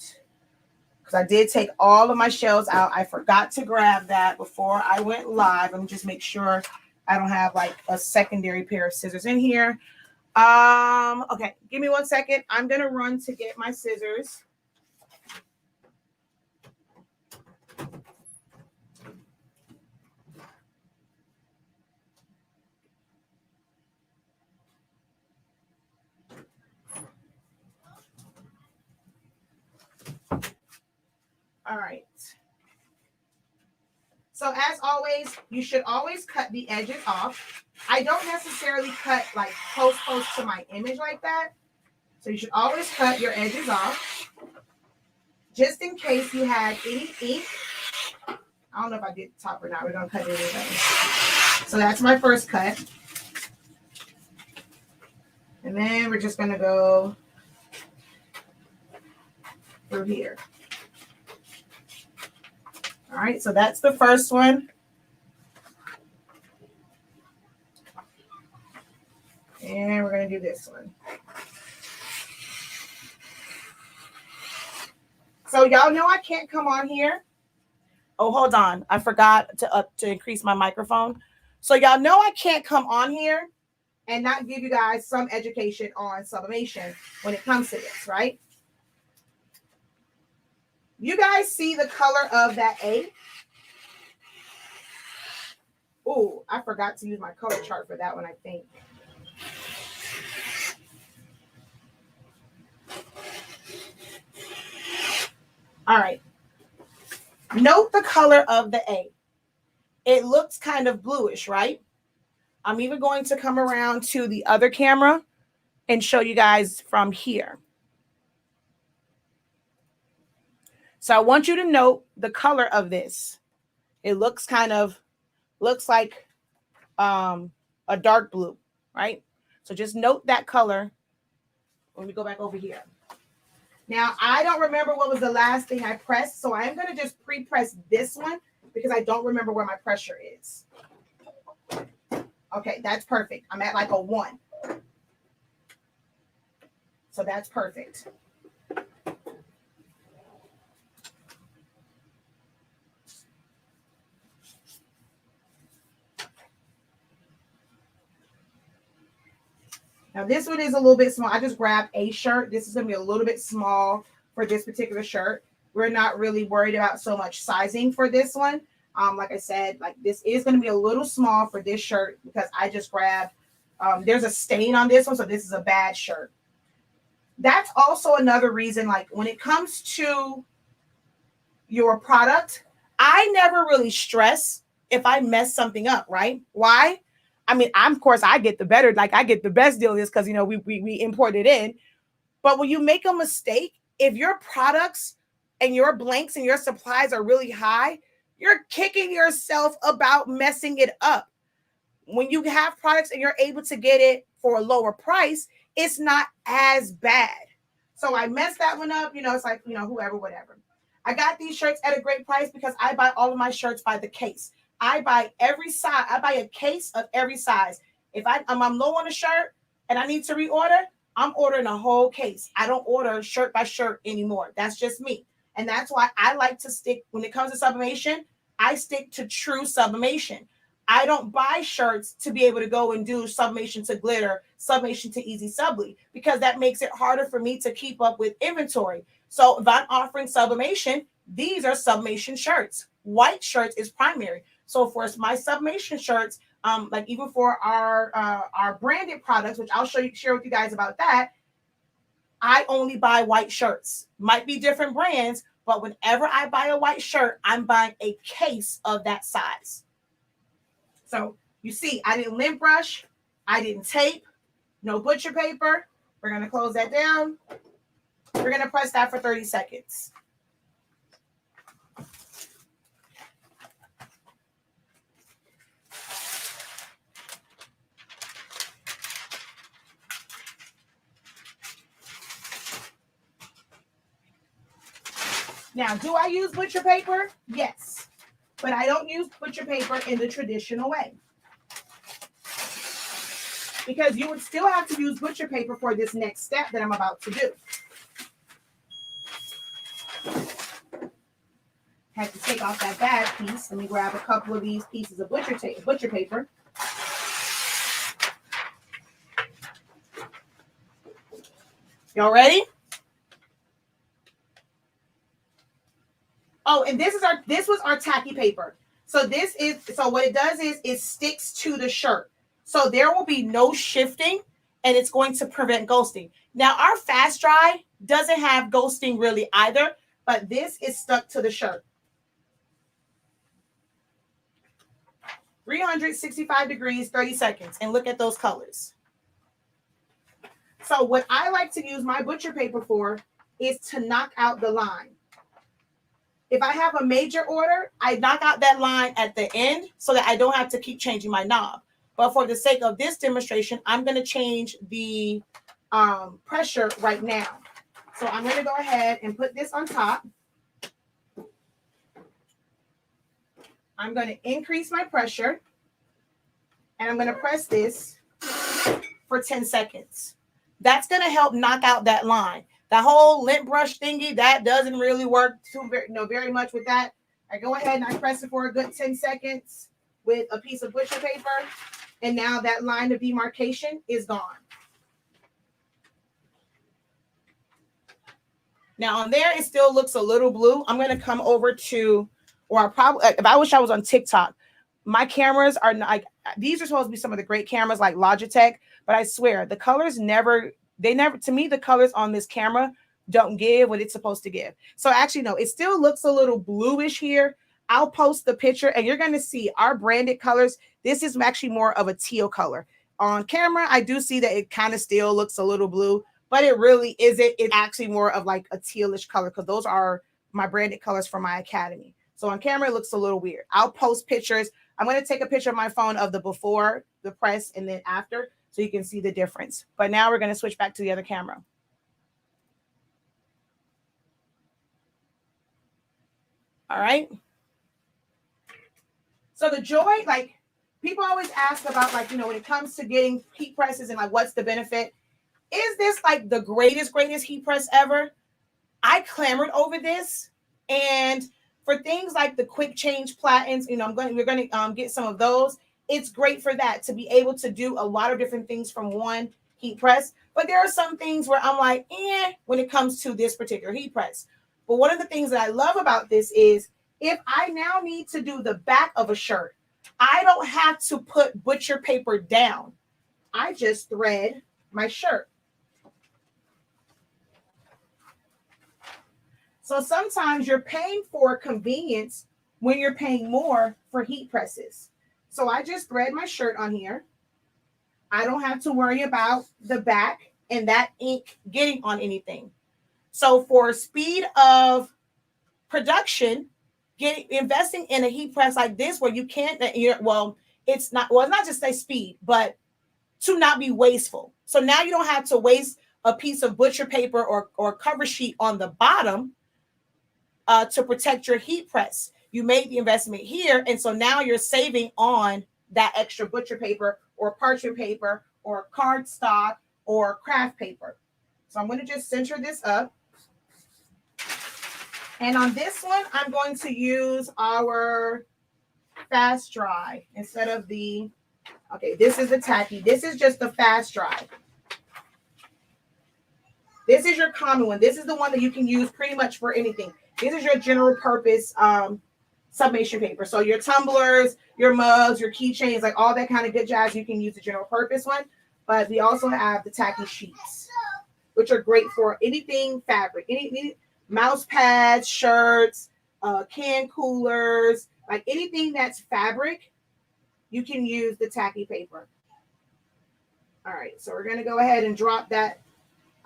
Because I did take all of my shells out. I forgot to grab that before I went live. Let me just make sure I don't have like a secondary pair of scissors in here. Okay, give me 1 second. I'm gonna run to get my scissors. All right. So as always, you should always cut the edges off. I don't necessarily cut like close to my image like that. So you should always cut your edges off. Just in case you had any ink. I don't know if I did the top or not. We're going to cut it anyway. So that's my first cut. And then we're just going to go through here. All right, so that's the first one. And we're going to do this one. So y'all know I can't come on here. Oh, hold on. I forgot to increase my microphone. So y'all know I can't come on here and not give you guys some education on sublimation when it comes to this, right? You guys see the color of that A? Oh, I forgot to use my color chart for that one, I think. All right. Note the color of the A. It looks kind of bluish, right? I'm even going to come around to the other camera and show you guys from here. So I want you to note the color of this. It looks like a dark blue, right? So just note that color when we go back over here. Now, I don't remember what was the last thing I pressed, so I'm going to just pre-press this one because I don't remember where my pressure is. Okay, that's perfect. I'm at like a 1. So that's perfect. Now, this one is a little bit small. I just grabbed a shirt. This is going to be a little bit small for this particular shirt. We're not really worried about so much sizing for this one. Like I said, like this is going to be a little small for this shirt because I just grabbed, there's a stain on this one. So this is a bad shirt. That's also another reason, like when it comes to your product, I never really stress if I mess something up, right? Why? I mean, of course, I get the better, like I get the best deal of this because, you know, we import it in. But when you make a mistake, if your products and your blanks and your supplies are really high, you're kicking yourself about messing it up. When you have products and you're able to get it for a lower price, it's not as bad. So I messed that one up. You know, it's like, you know, whoever, whatever. I got these shirts at a great price because I buy all of my shirts by the case. I buy every size. I buy a case of every size. If I'm low on a shirt and I need to reorder, I'm ordering a whole case. I don't order shirt by shirt anymore. That's just me. And that's why I like to stick, when it comes to sublimation, I stick to true sublimation. I don't buy shirts to be able to go and do sublimation to glitter, sublimation to easy subly, because that makes it harder for me to keep up with inventory. So if I'm offering sublimation, these are sublimation shirts. White shirts is primary. So for my sublimation shirts, like even for our branded products, which I'll share with you guys about that, I only buy white shirts. Might be different brands, but whenever I buy a white shirt, I'm buying a case of that size. So you see, I didn't lint brush, I didn't tape, no butcher paper. We're going to close that down. We're going to press that for 30 seconds. Now, do I use butcher paper? Yes, but I don't use butcher paper in the traditional way, because you would still have to use butcher paper for this next step that I'm about to do. Had to take off that bad piece. Let me grab a couple of these pieces of butcher paper. Y'all ready? Oh, and this was our tacky paper. So what it does is it sticks to the shirt. So there will be no shifting, and it's going to prevent ghosting. Now, our fast dry doesn't have ghosting really either, but this is stuck to the shirt. 365 degrees, 30 seconds, and look at those colors. So what I like to use my butcher paper for is to knock out the line. If I have a major order, I knock out that line at the end so that I don't have to keep changing my knob. But for the sake of this demonstration, I'm going to change the pressure right now. So I'm going to go ahead and put this on top. I'm going to increase my pressure, and I'm going to press this for 10 seconds. That's going to help knock out that line. The whole lint brush thingy, that doesn't really work very much with that. I go ahead and I press it for a good 10 seconds with a piece of butcher paper, and now that line of demarcation is gone. Now on there, it still looks a little blue. I'm going to come over to, if I wish I was on TikTok, my cameras are like, these are supposed to be some of the great cameras like Logitech, but I swear the colors to me, the colors on this camera don't give what it's supposed to give. So actually, no, it still looks a little bluish here. I'll post the picture and you're going to see our branded colors. This is actually more of a teal color. On camera, I do see that it kind of still looks a little blue, but it really isn't. It's actually more of like a tealish color because those are my branded colors for my academy. So on camera, it looks a little weird. I'll post pictures. I'm going to take a picture of my phone of the before, the press, and then after, so you can see the difference. But now we're going to switch back to the other camera. All right. So the joy, like people always ask about, like, when it comes to getting heat presses and like, what's the benefit? Is this like the greatest heat press ever? I clamored over this, and for things like the quick change platens, we're going to get some of those. It's great for that, to be able to do a lot of different things from one heat press. But there are some things where I'm like, when it comes to this particular heat press. But one of the things that I love about this is if I now need to do the back of a shirt, I don't have to put butcher paper down. I just thread my shirt. So sometimes you're paying for convenience when you're paying more for heat presses. So I just thread my shirt on here. I don't have to worry about the back and that ink getting on anything. So for speed of production, investing in a heat press like this where you can't, it's not just say speed, but to not be wasteful. So now you don't have to waste a piece of butcher paper or cover sheet on the bottom to protect your heat press. You made the investment here, and so now you're saving on that extra butcher paper or parchment paper or cardstock or craft paper. So I'm going to just center this up. And on this one, I'm going to use our fast dry instead of this is the tacky. This is just the fast dry. This is your common one. This is the one that you can use pretty much for anything. This is your general purpose sublimation paper. So your tumblers, your mugs, your keychains, like all that kind of good jazz, you can use the general purpose one. But we also have the tacky sheets, which are great for anything fabric, any mouse pads, shirts, can coolers, like anything that's fabric, you can use the tacky paper. All right, so we're going to go ahead and drop that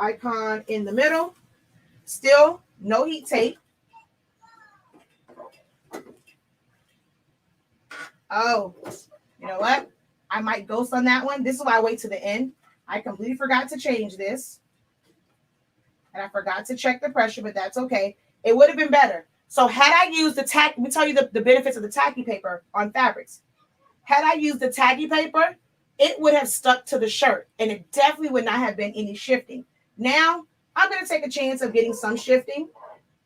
icon in the middle. Still no heat tape. Oh, you know what? I might ghost on that one. This is why I wait to the end. I completely forgot to change this. And I forgot to check the pressure, but that's okay. It would have been better. So had I used the tacky, let me tell you the benefits of the tacky paper on fabrics. Had I used the tacky paper, it would have stuck to the shirt and it definitely would not have been any shifting. Now, I'm going to take a chance of getting some shifting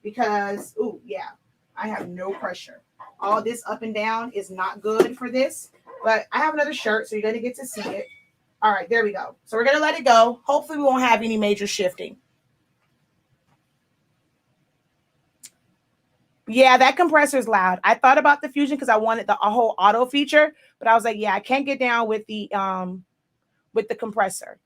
because, ooh, yeah, I have no pressure. All this up and down is not good for this, but I have another shirt, so you're going to get to see it. All right, there we go. So we're going to let it go. Hopefully we won't have any major shifting. Yeah, that compressor is loud. I thought about the Fusion because I wanted the whole auto feature, but I was like, yeah, I can't get down with the compressor.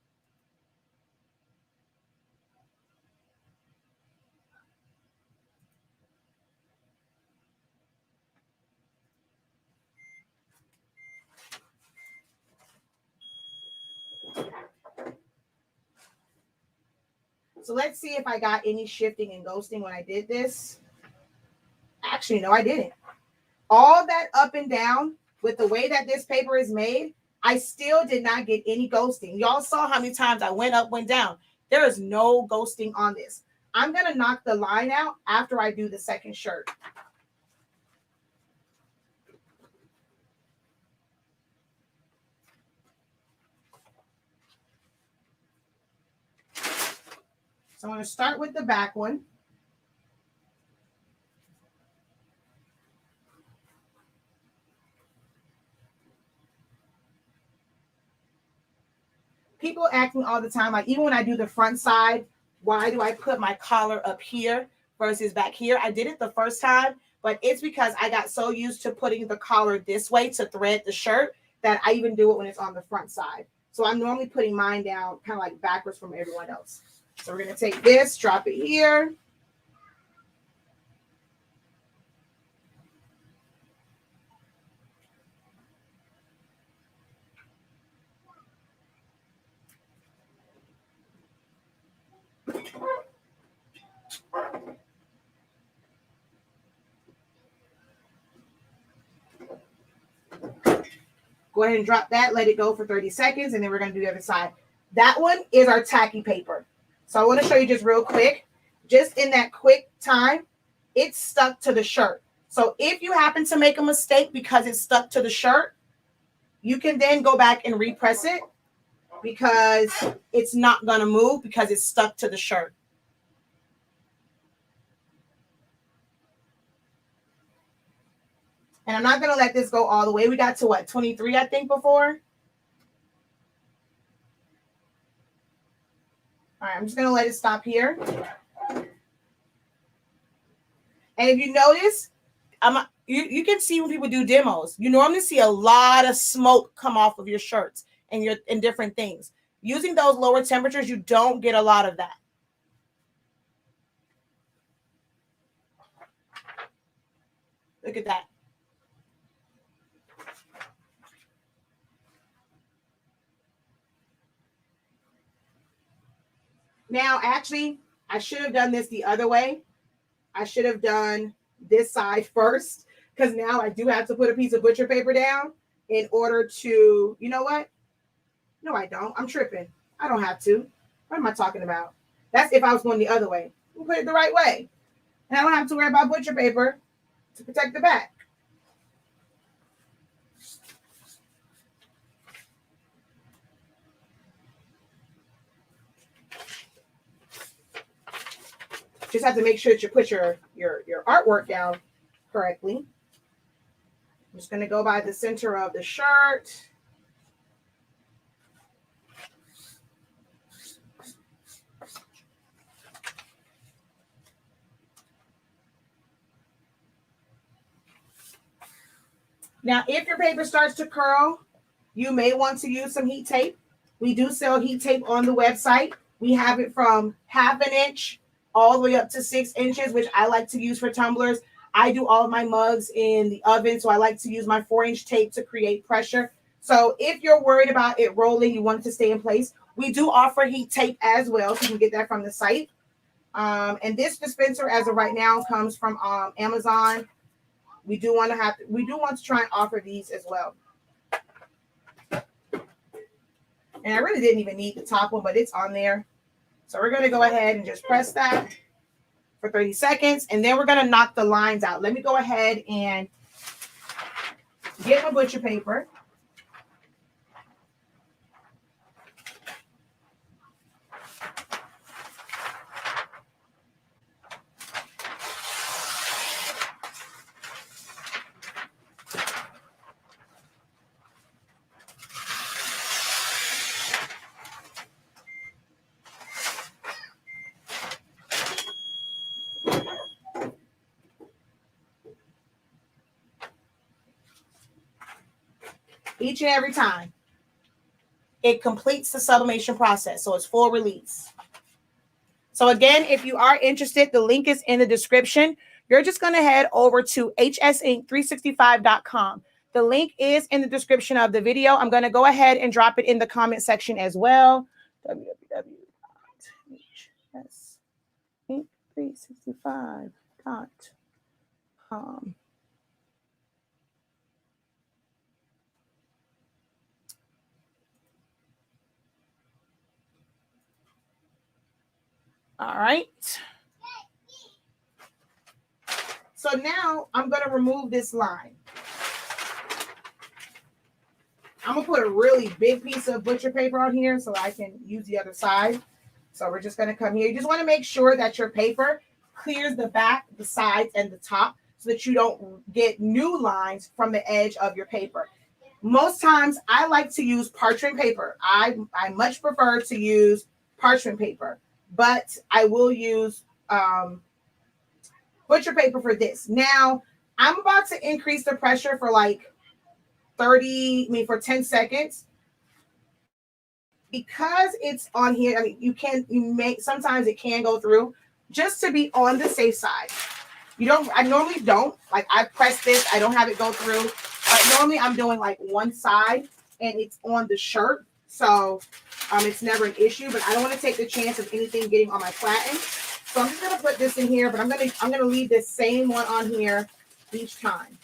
So let's see if I got any shifting and ghosting when I did this. Actually, no, I didn't. All that up and down with the way that this paper is made, I still did not get any ghosting. Y'all saw how many times I went up, went down. There is no ghosting on this. I'm going to knock the line out after I do the second shirt. So I'm going to start with the back one. People ask me all the time, like even when I do the front side, why do I put my collar up here versus back here? I did it the first time, but it's because I got so used to putting the collar this way to thread the shirt that I even do it when it's on the front side. So I'm normally putting mine down kind of like backwards from everyone else. So we're going to take this, drop it here. Go ahead and drop that, let it go for 30 seconds, and then we're going to do the other side. That one is our tacky paper. So I want to show you just real quick. Just in that quick time, it's stuck to the shirt. So if you happen to make a mistake because it's stuck to the shirt, you can then go back and repress it because it's not going to move because it's stuck to the shirt. And I'm not going to let this go all the way. We got to what, 23, I think, before? All right, I'm just going to let it stop here. And if you notice, you can see when people do demos, you normally see a lot of smoke come off of your shirts and different things. Using those lower temperatures, you don't get a lot of that. Look at that. Now, actually, I should have done this the other way. I should have done this side first because now I do have to put a piece of butcher paper down in order to, you know what? No, I don't. I'm tripping. I don't have to. What am I talking about? That's if I was going the other way. We'll put it the right way. And I don't have to worry about butcher paper to protect the back. Just have to make sure that you put your artwork down correctly. I'm just going to go by the center of the shirt. Now, if your paper starts to curl, you may want to use some heat tape. We do sell heat tape on the website. We have it from 1/2 inch all the way up to 6 inches, which I like to use for tumblers. I do all of my mugs in the oven, so I like to use my 4-inch tape to create pressure. So if you're worried about it rolling, you want it to stay in place, we do offer heat tape as well, so you can get that from the site. And this dispenser, as of right now, comes from Amazon. We do want to try and offer these as well. And I really didn't even need the top one, but it's on there. So we're going to go ahead and just press that for 30 seconds. And then we're going to knock the lines out. Let me go ahead and get my butcher paper. Each and every time. It completes the sublimation process. So it's full release. So again, if you are interested, the link is in the description. You're just going to head over to hsink365.com. The link is in the description of the video. I'm going to go ahead and drop it in the comment section as well. www.hsink365.com. All right. So now I'm going to remove this line. I'm going to put a really big piece of butcher paper on here so I can use the other side. So we're just going to come here. You just want to make sure that your paper clears the back, the sides, and the top so that you don't get new lines from the edge of your paper. Most times I like to use parchment paper. I much prefer to use parchment paper, but I will use butcher paper for this. Now, I'm about to increase the pressure for like 10 seconds. Because it's on here, I mean, sometimes it can go through, just to be on the safe side. I normally don't, like I press this, I don't have it go through, but normally I'm doing like one side and it's on the shirt. So it's never an issue, but I don't want to take the chance of anything getting on my platen. So I'm just going to put this in here, but I'm going to leave this same one on here each time.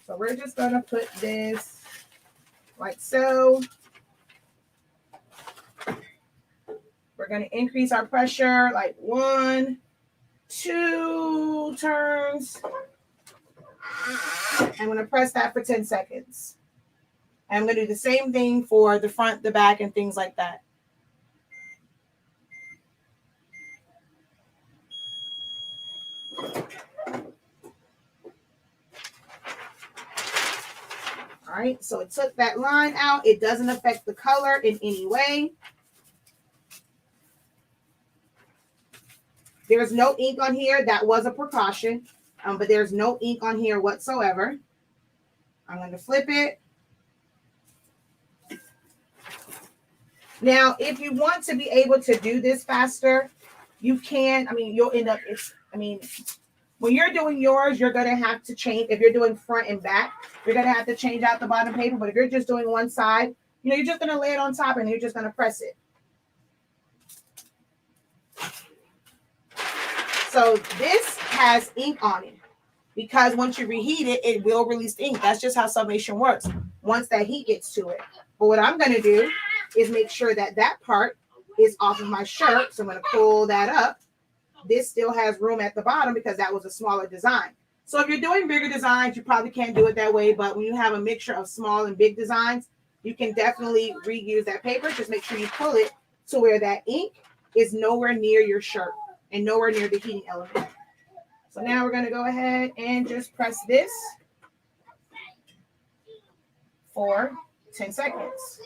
So we're just going to put this like so. We're going to increase our pressure like 1, 2 turns. I'm going to press that for 10 seconds. And I'm going to do the same thing for the front, the back, and things like that. All right, so it took that line out. It doesn't affect the color in any way. There's no ink on here. That was a precaution, but there's no ink on here whatsoever. I'm going to flip it. Now, if you want to be able to do this faster, you can. I mean, you'll end up, when you're doing yours, you're going to have to change. If you're doing front and back, you're going to have to change out the bottom paper. But if you're just doing one side, you're just going to lay it on top and you're just going to press it. So this has ink on it because once you reheat it, it will release ink. That's just how sublimation works once that heat gets to it. But what I'm going to do is make sure that that part is off of my shirt. So I'm going to pull that up. This still has room at the bottom because that was a smaller design. So if you're doing bigger designs, you probably can't do it that way. But when you have a mixture of small and big designs, you can definitely reuse that paper. Just make sure you pull it to where that ink is nowhere near your shirt and nowhere near the heating element. So now we're going to go ahead and just press this for 10 seconds.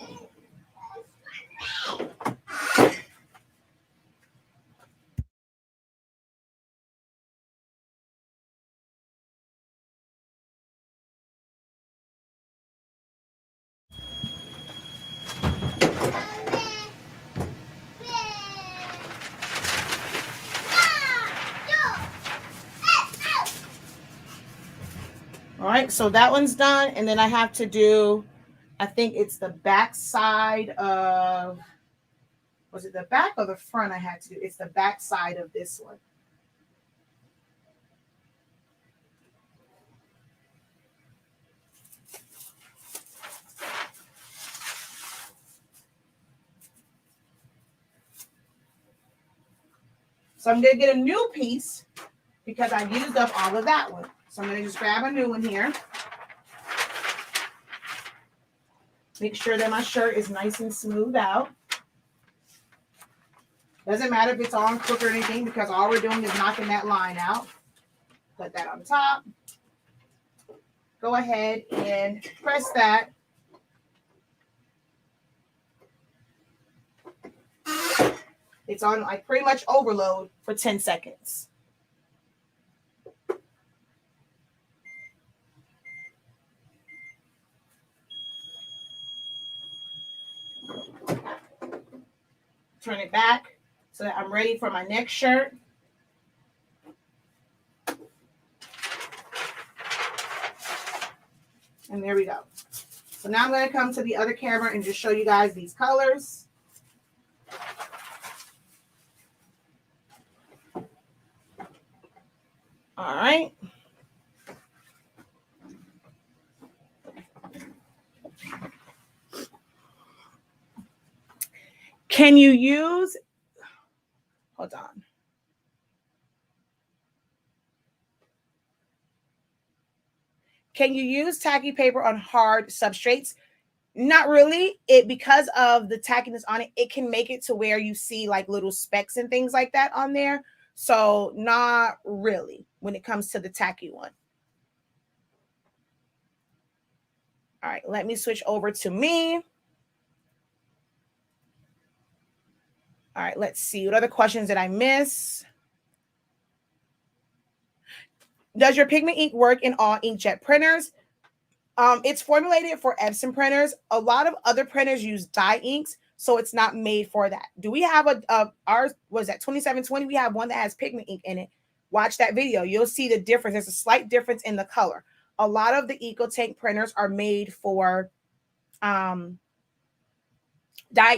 All right, so that one's done. And then I have to do, I think it's the back side of, was it the back or the front I had to do? It's the back side of this one. So I'm going to get a new piece because I used up all of that one. So I'm going to just grab a new one here. Make sure that my shirt is nice and smooth out. Doesn't matter if it's on crook or anything because all we're doing is knocking that line out. Put that on top. Go ahead and press that. It's on like pretty much overload for 10 seconds. Turn it back so that I'm ready for my next shirt. And there we go. So now I'm going to come to the other camera and just show you guys these colors. All right. Can you use, hold on. Can you use tacky paper on hard substrates? Not really. Because of the tackiness on it, it can make it to where you see like little specks and things like that on there. So not really when it comes to the tacky one. All right, let me switch over to me. All right, let's see. What other questions did I miss? Does your pigment ink work in all inkjet printers? It's formulated for Epson printers. A lot of other printers use dye inks, so it's not made for that. Do we have ours was that 2720? We have one that has pigment ink in it. Watch that video. You'll see the difference. There's a slight difference in the color. A lot of the EcoTank printers are made for dye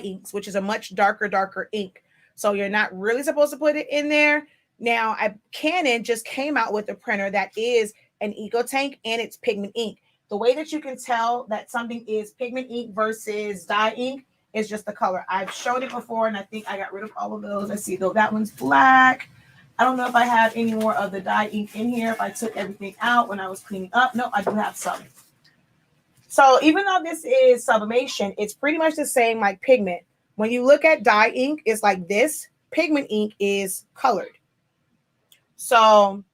inks, which is a much darker ink. So you're not really supposed to put it in there. Now, Canon just came out with a printer that is an EcoTank and it's pigment ink. The way that you can tell that something is pigment ink versus dye ink is just the color. I've shown it before, and I think I got rid of all of those. Let's see, though, that one's black. I don't know if I have any more of the dye ink in here, if I took everything out when I was cleaning up. No, I do have some. So even though this is sublimation, it's pretty much the same like pigment. When you look at dye ink, it's like this. Pigment ink is colored. So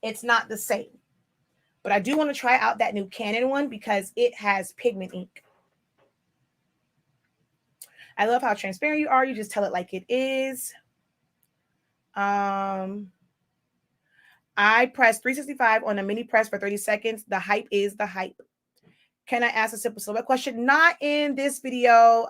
it's not the same. But I do want to try out that new Canon one because it has pigment ink. I love how transparent you are. You just tell it like it is. I press 365 on a mini press for 30 seconds. The hype is the hype. Can I ask a simple silhouette question? Not in this video.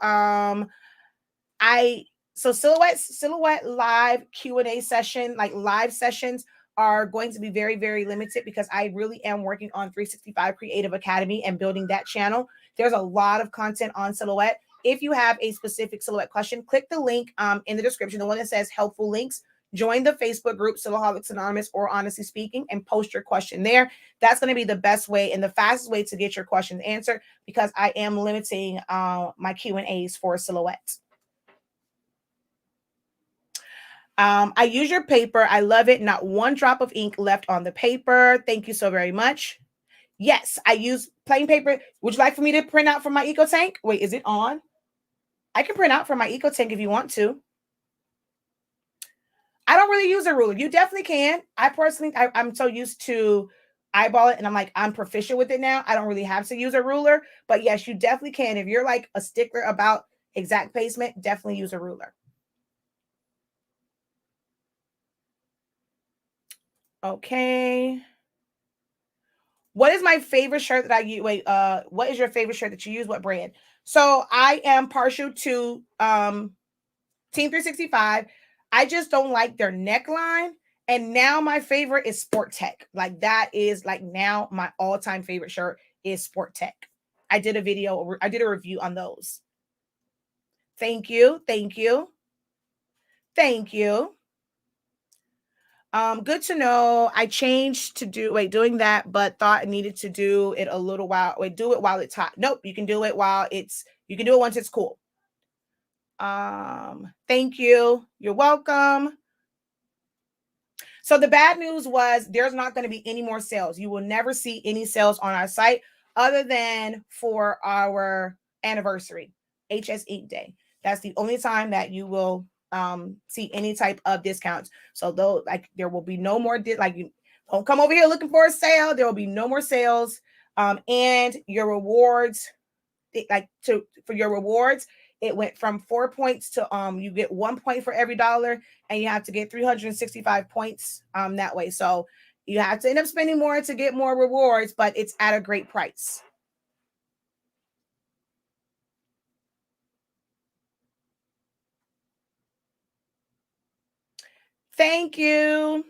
So silhouette live Q&A session, like live sessions, are going to be very, very limited because I really am working on 365 Creative Academy and building that channel. There's a lot of content on silhouette. If you have a specific silhouette question, click the link in the description, the one that says helpful links. Join the Facebook group, Silhouettes Anonymous or Honestly Speaking, and post your question there. That's going to be the best way and the fastest way to get your questions answered because I am limiting my Q&As for silhouette. I use your paper. I love it. Not one drop of ink left on the paper. Thank you so very much. Yes, I use plain paper. Would you like for me to print out from my EcoTank? Wait, is it on? I can print out from my EcoTank if you want to. I don't really use a ruler. You definitely can. I personally, I'm so used to eyeball it and I'm like, I'm proficient with it now. I don't really have to use a ruler, but yes, you definitely can. If you're like a stickler about exact placement, definitely use a ruler. Okay. What is my favorite shirt that I use? Wait, what is your favorite shirt that you use? What brand? So I am partial to Team 365. I just don't like their neckline. And now my favorite is Sport Tech. Like that is like now my all-time favorite shirt is Sport Tech. I did a review on those. Thank you. Thank you. Thank you. Good to know. I changed to doing that, but thought I needed to do it a little while. Do it while it's hot. Nope, you can do it once it's cool. Thank you. You're welcome. So the bad news was there's not going to be any more sales. You will never see any sales on our site other than for our anniversary, HS Ink Day. That's the only time that you will see any type of discounts. So though, like, there will be no more you don't come over here looking for a sale. There will be no more sales. And your rewards, for your rewards, it went from 4 points to you get 1 point for every dollar, and you have to get 365 points that way. So you have to end up spending more to get more rewards, but it's at a great price. Thank you.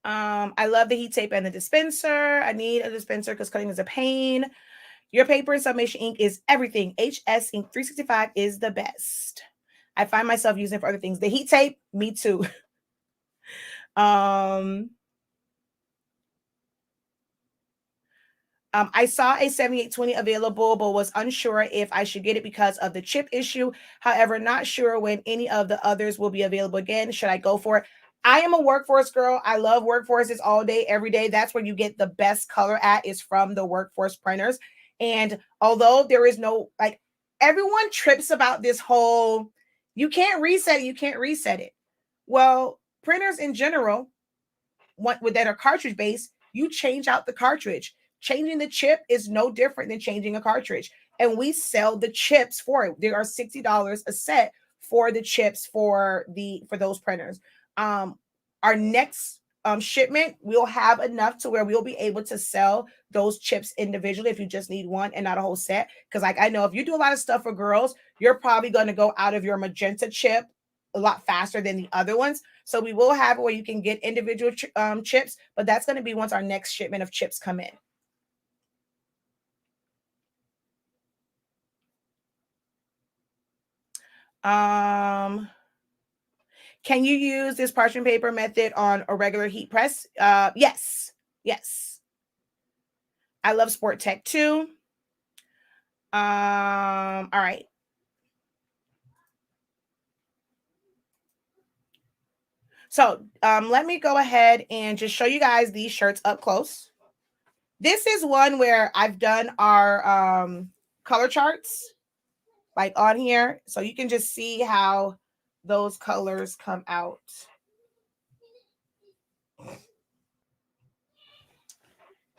I love the heat tape and the dispenser. I need a dispenser because cutting is a pain. Your paper and Sublimation ink is everything. HS Ink 365 is the best. I find myself using it for other things. The heat tape, me too. I saw a 7820 available, but was unsure if I should get it because of the chip issue. However, not sure when any of the others will be available again. Should I go for it? I am a workforce girl. I love workforces all day, every day. That's where you get the best color at, is from the workforce printers. And although there is no, like, everyone trips about this whole, you can't reset it. Well, printers in general, that are cartridge based, you change out the cartridge. Changing the chip is no different than changing a cartridge. And we sell the chips for it. There are $60 a set for the chips for those printers. Our next shipment, we'll have enough to where we'll be able to sell those chips individually if you just need one and not a whole set. Because, like, I know if you do a lot of stuff for girls, you're probably going to go out of your magenta chip a lot faster than the other ones. So we will have it where you can get individual chips, but that's going to be once our next shipment of chips come in. Can you use this parchment paper method on a regular heat press? Yes. I love Sport Tech too. All right. So let me go ahead and just show you guys these shirts up close. This is one where I've done our color charts, like, on here. So you can just see how those colors come out.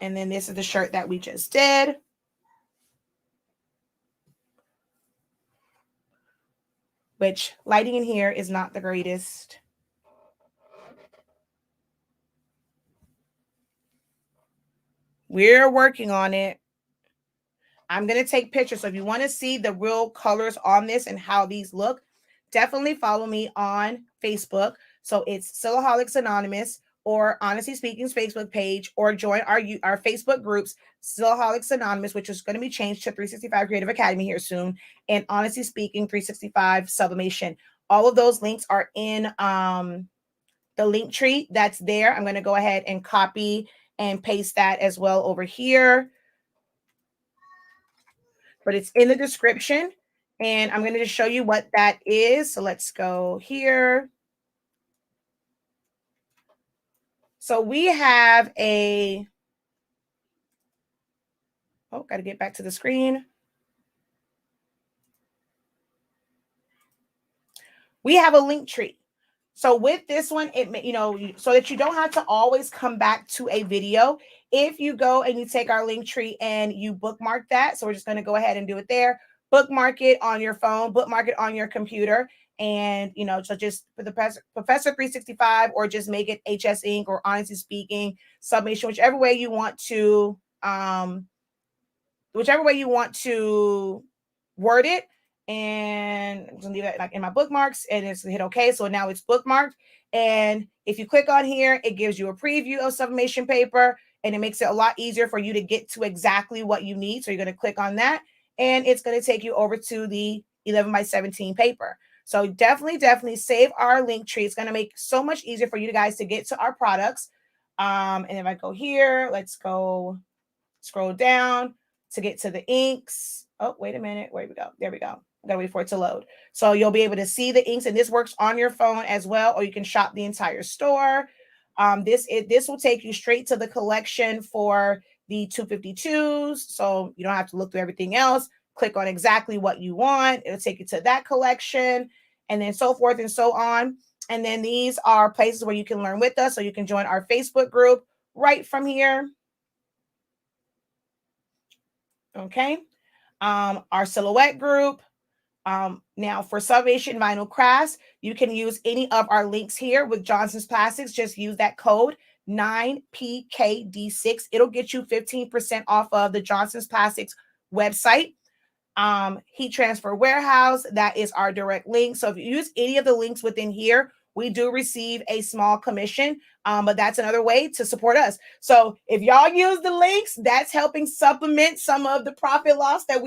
And then this is the shirt that we just did. Which lighting in here is not the greatest. We're working on it. I'm going to take pictures. So if you want to see the real colors on this and how these look, definitely follow me on Facebook. So it's Silaholics Anonymous, or Honestly Speaking's Facebook page, or join our Facebook groups, Silaholics Anonymous, which is going to be changed to 365 Creative Academy here soon, and Honestly Speaking 365 Sublimation. All of those links are in the link tree that's there. I'm going to go ahead and copy and paste that as well over here. But it's in the description, and I'm going to just show you what that is. So let's go here. So we have got to get back to the screen. We have a link tree. So with this one, so that you don't have to always come back to a video. If you go and you take our link tree and you bookmark that, so we're just going to go ahead and do it there. Bookmark it on your phone, bookmark it on your computer, and so just for the Professor 365, or just make it HS Ink or Honestly Speaking Sublimation, whichever way you want to word it. And I'm gonna leave it like in my bookmarks, and it's hit OK. So now it's bookmarked. And if you click on here, it gives you a preview of sublimation paper, and it makes it a lot easier for you to get to exactly what you need. So you're going to click on that, and it's going to take you over to the 11x17 paper. So definitely save our link tree. It's going to make so much easier for you guys to get to our products. And if I go here, let's go scroll down to get to the inks. Oh, wait a minute. Where we go? There we go. Gotta wait for it to load. So you'll be able to see the inks, and this works on your phone as well, or you can shop the entire store. This will take you straight to the collection for the 252s, so you don't have to look through everything else. Click on exactly what you want. It'll take you to that collection, and then so forth and so on. And then these are places where you can learn with us, so you can join our Facebook group right from here. Okay. Our silhouette group. Now for Sublimation Vinyl Crafts, you can use any of our links here with Johnson's Plastics. Just use that code 9PKD6. It'll get you 15% off of the Johnson's Plastics website. Heat Transfer Warehouse, that is our direct link. So if you use any of the links within here, we do receive a small commission, but that's another way to support us. So if y'all use the links, that's helping supplement some of the profit loss that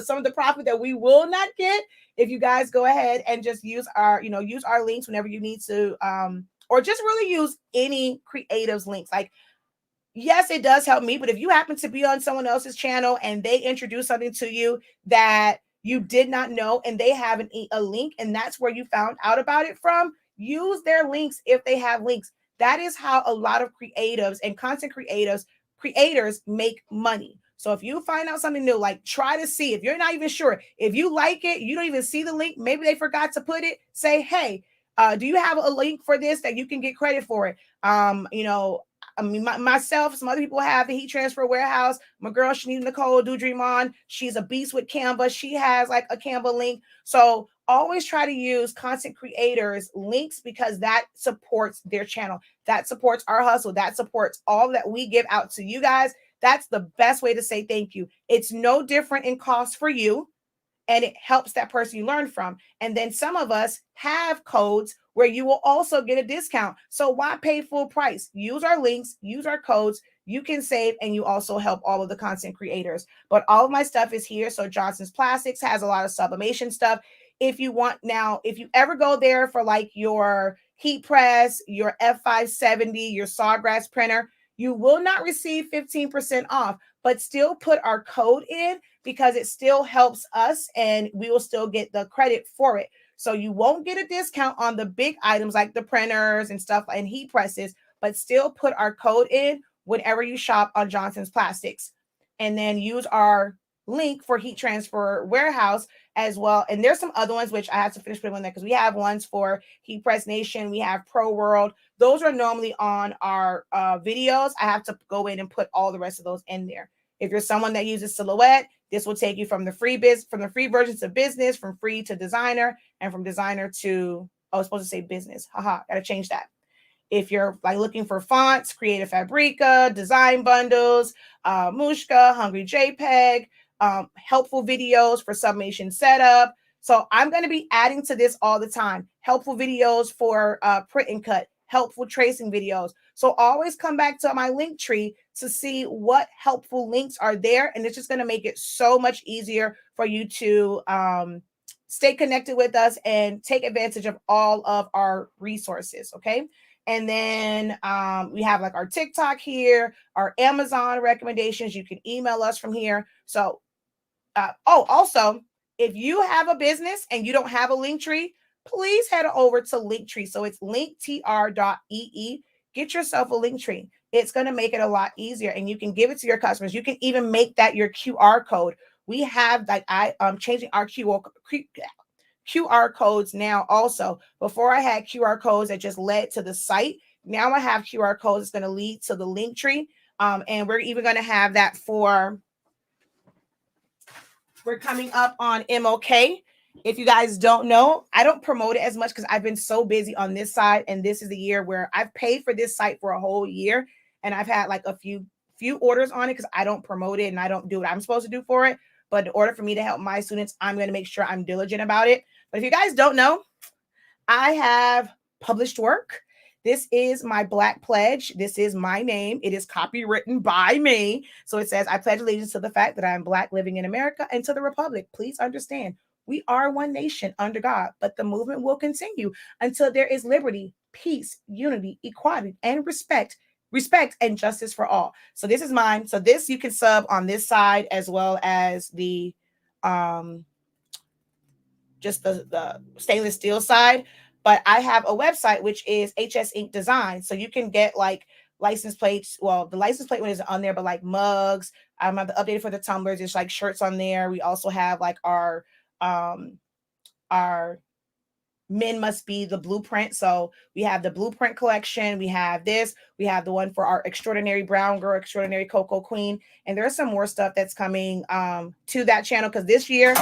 some of the profit that we will not get if you guys go ahead and just use our, use our links whenever you need to, or just really use any creatives links. Like, yes, it does help me, but if you happen to be on someone else's channel and they introduce something to you that you did not know and they have a link and that's where you found out about it from, use their links if they have links. That is how a lot of creatives and content creators make money. So if you find out something new, like try to see, if you're not even sure, if you like it, you don't even see the link, maybe they forgot to put it, say, hey, do you have a link for this that you can get credit for it? I mean, myself, some other people have the Heat Transfer Warehouse. My girl, Shanita Nicole do Dream On. She's a beast with Canva. She has like a Canva link. So always try to use content creators links because that supports their channel. That supports our hustle. That supports all that we give out to you guys. That's the best way to say thank you. It's no different in cost for you, and it helps that person you learn from. And then some of us have codes where you will also get a discount. So why pay full price? Use our links, use our codes. You can save, and you also help all of the content creators. But all of my stuff is here. So Johnson's Plastics has a lot of sublimation stuff. If you want now, if you ever go there for like your heat press, your F570, your Sawgrass printer, you will not receive 15% off, but still put our code in because it still helps us and we will still get the credit for it. So you won't get a discount on the big items like the printers and stuff and heat presses, but still put our code in whenever you shop on Johnson's Plastics. And then use our link for Heat Transfer Warehouse as well. And there's some other ones which I have to finish putting on there because we have ones for Heat Press Nation. We have Pro World. Those are normally on our videos. I have to go in and put all the rest of those in there. If you're someone that uses Silhouette, this will take you from the free versions to business, from free to designer, and from designer to, I was supposed to say business. Haha, gotta change that. If you're like looking for fonts, Creative Fabrica, design bundles, Mushka, Hungry JPEG, helpful videos for sublimation setup. So I'm going to be adding to this all the time. Helpful videos for print and cut, helpful tracing videos. So always come back to my link tree to see what helpful links are there. And it's just going to make it so much easier for you to stay connected with us and take advantage of all of our resources. Okay. And then we have like our TikTok here, our Amazon recommendations. You can email us from here. So, also, if you have a business and you don't have a link tree, please head over to Linktree. So it's linktr.ee. Get yourself a link tree. It's going to make it a lot easier, and you can give it to your customers. You can even make that your QR code. We have like changing our QR codes now also. Before I had QR codes that just led to the site. Now I have QR codes that's going to lead to the link tree. And we're even going to have that we're coming up on MLK. If you guys don't know, I don't promote it as much because I've been so busy on this side. And this is the year where I've paid for this site for a whole year. And I've had like a few orders on it because I don't promote it and I don't do what I'm supposed to do for it. But in order for me to help my students, I'm going to make sure I'm diligent about it. But if you guys don't know, I have published work. This is my Black pledge. This is my name. It is copywritten by me. So it says, I pledge allegiance to the fact that I am Black living in America and to the Republic. Please understand, we are one nation under God, but the movement will continue until there is liberty, peace, unity, equality, and respect and justice for all. So this is mine. So this you can sub on this side as well as the just the stainless steel side. But I have a website, which is HS Ink Design. So you can get like license plates. Well, the license plate one isn't on there, but like mugs. I have the updated for the tumblers. There's like shirts on there. We also have like our Men Must Be the blueprint. So we have the blueprint collection. We have this. We have the one for our extraordinary brown girl, extraordinary cocoa queen. And there's some more stuff that's coming to that channel, because this year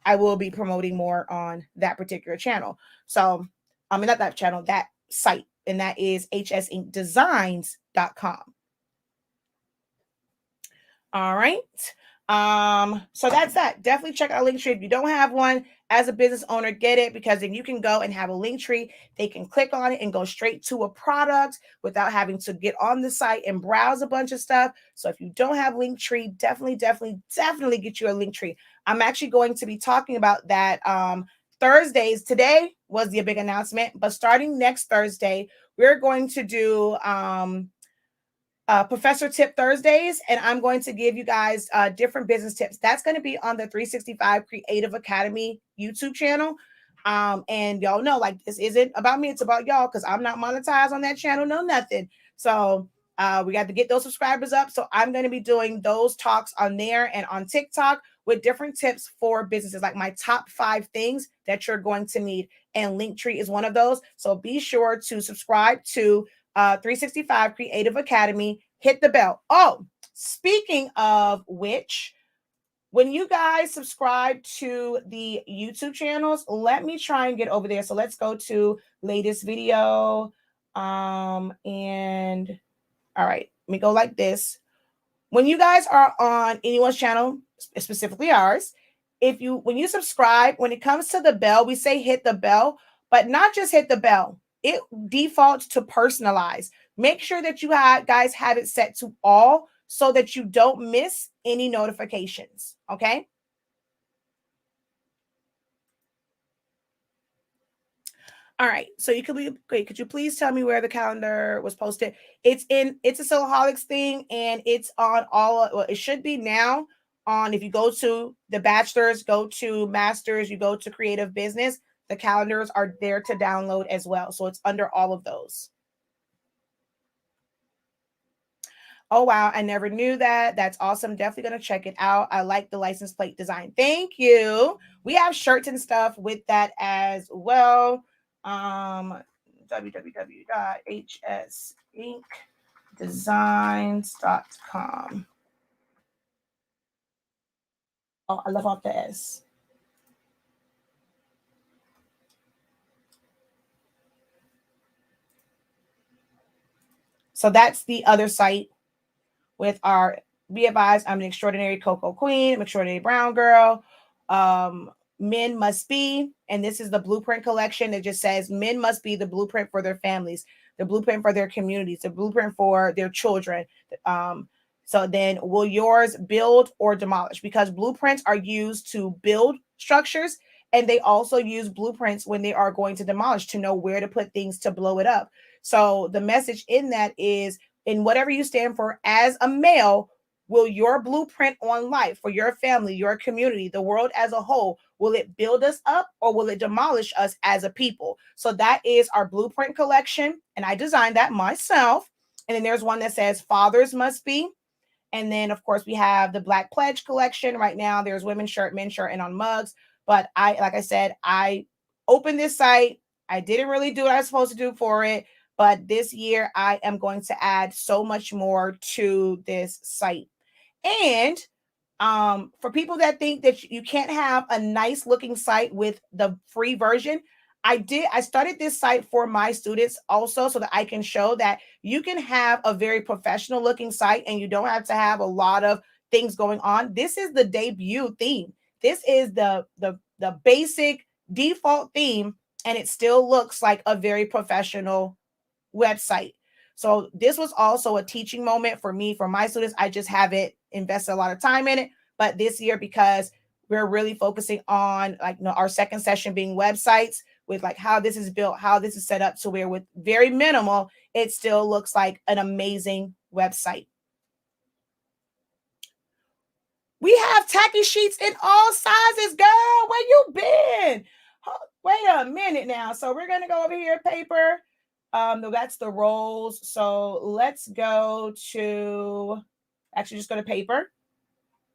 I will be promoting more on that particular channel. So I mean, not that channel, that site. And that is hsinkdesigns.com. All right. So that's that. Definitely check out a link tree. If you don't have one as a business owner, get it, because then you can go and have a link tree. They can click on it and go straight to a product without having to get on the site and browse a bunch of stuff. So if you don't have link tree, definitely get you a link tree. I'm actually going to be talking about that Thursdays. Today was the big announcement, but starting next Thursday, we're going to do Professor Tip Thursdays, and I'm going to give you guys different business tips. That's going to be on the 365 Creative Academy YouTube channel. And y'all know, like, this isn't about me, it's about y'all, because I'm not monetized on that channel, no nothing. So we got to get those subscribers up. So I'm going to be doing those talks on there and on TikTok with different tips for businesses, like my top 5 things that you're going to need. And Linktree is one of those. So be sure to subscribe to 365 Creative Academy. Hit the bell. Oh, speaking of which, when you guys subscribe to the YouTube channels, let me try and get over there. So let's go to latest video. And all right, let me go like this. When you guys are on anyone's channel, specifically ours, when you subscribe, when it comes to the bell, we say hit the bell, but not just hit the bell. It defaults to personalize. Make sure that you guys have it set to all so that you don't miss any notifications. Okay. All right. So you could be great. Could you please tell me where the calendar was posted? It's a Sillaholics thing, and it's on well, it should be now on. If you go to the bachelor's, go to master's, you go to creative business, the calendars are there to download as well. So it's under all of those. Oh, wow. I never knew that. That's awesome. Definitely going to check it out. I like the license plate design. Thank you. We have shirts and stuff with that as well. www.hsinkdesigns.com. Oh, I love off the S. So that's the other site with our Be Advised, I'm an extraordinary cocoa queen, I'm an extraordinary brown girl. Men Must Be, and this is the blueprint collection. It just says men must be the blueprint for their families, the blueprint for their communities, the blueprint for their children. So then, will yours build or demolish? Because blueprints are used to build structures, and they also use blueprints when they are going to demolish, to know where to put things to blow it up. So the message in that is, in whatever you stand for as a male, will your blueprint on life for your family, your community, the world as a whole, will it build us up or will it demolish us as a people? So that is our blueprint collection. And I designed that myself. And then there's one that says Fathers Must Be. And then, of course, we have the Black Pledge collection. Right now, there's women's shirt, men's shirt, and on mugs. But like I said, I opened this site. I didn't really do what I was supposed to do for it. But this year, I am going to add so much more to this site. And for people that think that you can't have a nice looking site with the free version, I started this site for my students also, so that I can show that you can have a very professional looking site and you don't have to have a lot of things going on. This is the debut theme. This is the basic default theme, and it still looks like a very professional website. So this was also a teaching moment for me, for my students. I just haven't invested a lot of time in it. But this year, because we're really focusing on, like, our second session being websites, with like how this is built, how this is set up, to where with very minimal, it still looks like an amazing website. We have tacky sheets in all sizes, girl. Where you been? Wait a minute now. So we're gonna go over here, paper. No, that's the rolls. So let's go to actually just go to paper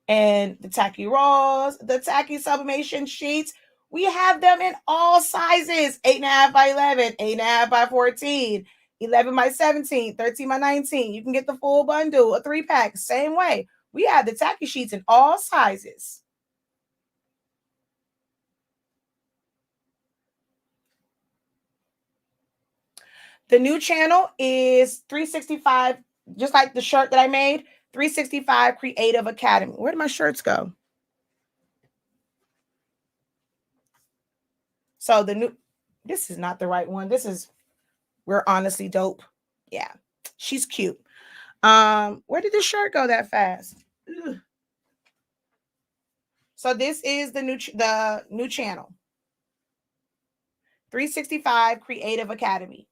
and the tacky rolls, the tacky sublimation sheets. We have them in all sizes: 8.5 by 11, 8.5 by 14, 11 by 17, 13 by 19. You can get the full bundle, a 3-pack, same way. We have the tacky sheets in all sizes. The new channel is 365, just like the shirt that I made, 365 Creative Academy. Where did my shirts go? So the new, this is not the right one. This is, we're honestly dope. Yeah, she's cute. Where did this shirt go that fast? Ugh. So this is the new channel. 365 Creative Academy.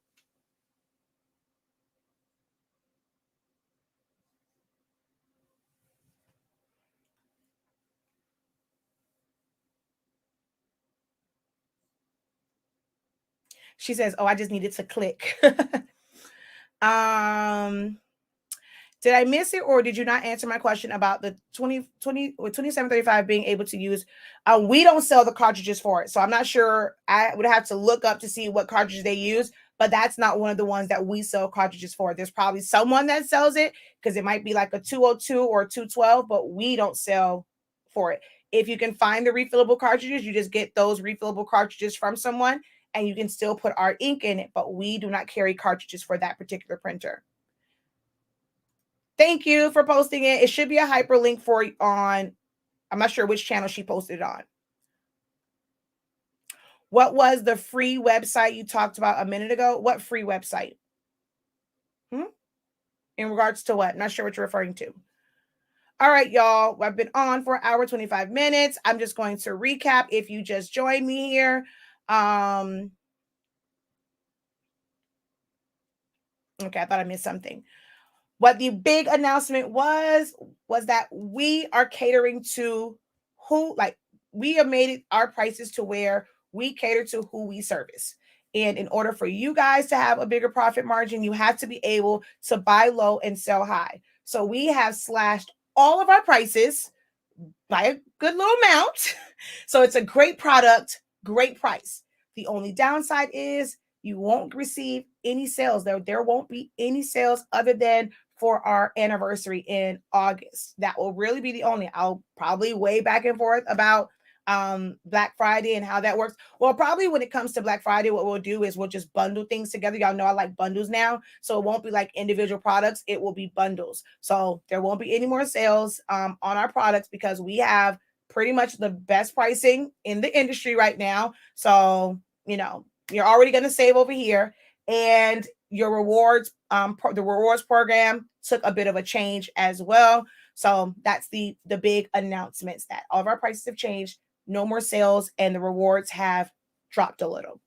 She says, "Oh, I just needed to click." Did I miss it, or did you not answer my question about the 2020 or 2735 being able to use? We don't sell the cartridges for it, so I'm not sure. I would have to look up to see what cartridges they use, but that's not one of the ones that we sell cartridges for. There's probably someone that sells it because it might be like a 202 or a 212, but we don't sell for it. If you can find the refillable cartridges, you just get those refillable cartridges from someone, and you can still put our ink in it, but we do not carry cartridges for that particular printer. Thank you for posting it. It should be a hyperlink for on, I'm not sure which channel she posted it on. What was the free website you talked about a minute ago? What free website? In regards to what? Not sure what you're referring to. All right, y'all. I've been on for an hour, 25 minutes. I'm just going to recap if you just joined me here. Okay, I thought I missed something. What the big announcement was that we are catering to who, like, we have made it our prices to where we cater to who we service. And in order for you guys to have a bigger profit margin, you have to be able to buy low and sell high. So we have slashed all of our prices by a good little amount. So it's a great product, great price. The only downside is you won't receive any sales. There won't be any sales other than for our anniversary in August. That will really be the only. I'll probably way back and forth about Black Friday and how that works. Well, probably when it comes to Black Friday, what we'll do is we'll just bundle things together. Y'all know I like bundles now, so it won't be like individual products, it will be bundles. So there won't be any more sales on our products because we have pretty much the best pricing in the industry right now. So you're already going to save over here, and your rewards the rewards program took a bit of a change as well. So that's the big announcements, that all of our prices have changed, no more sales, and the rewards have dropped a little.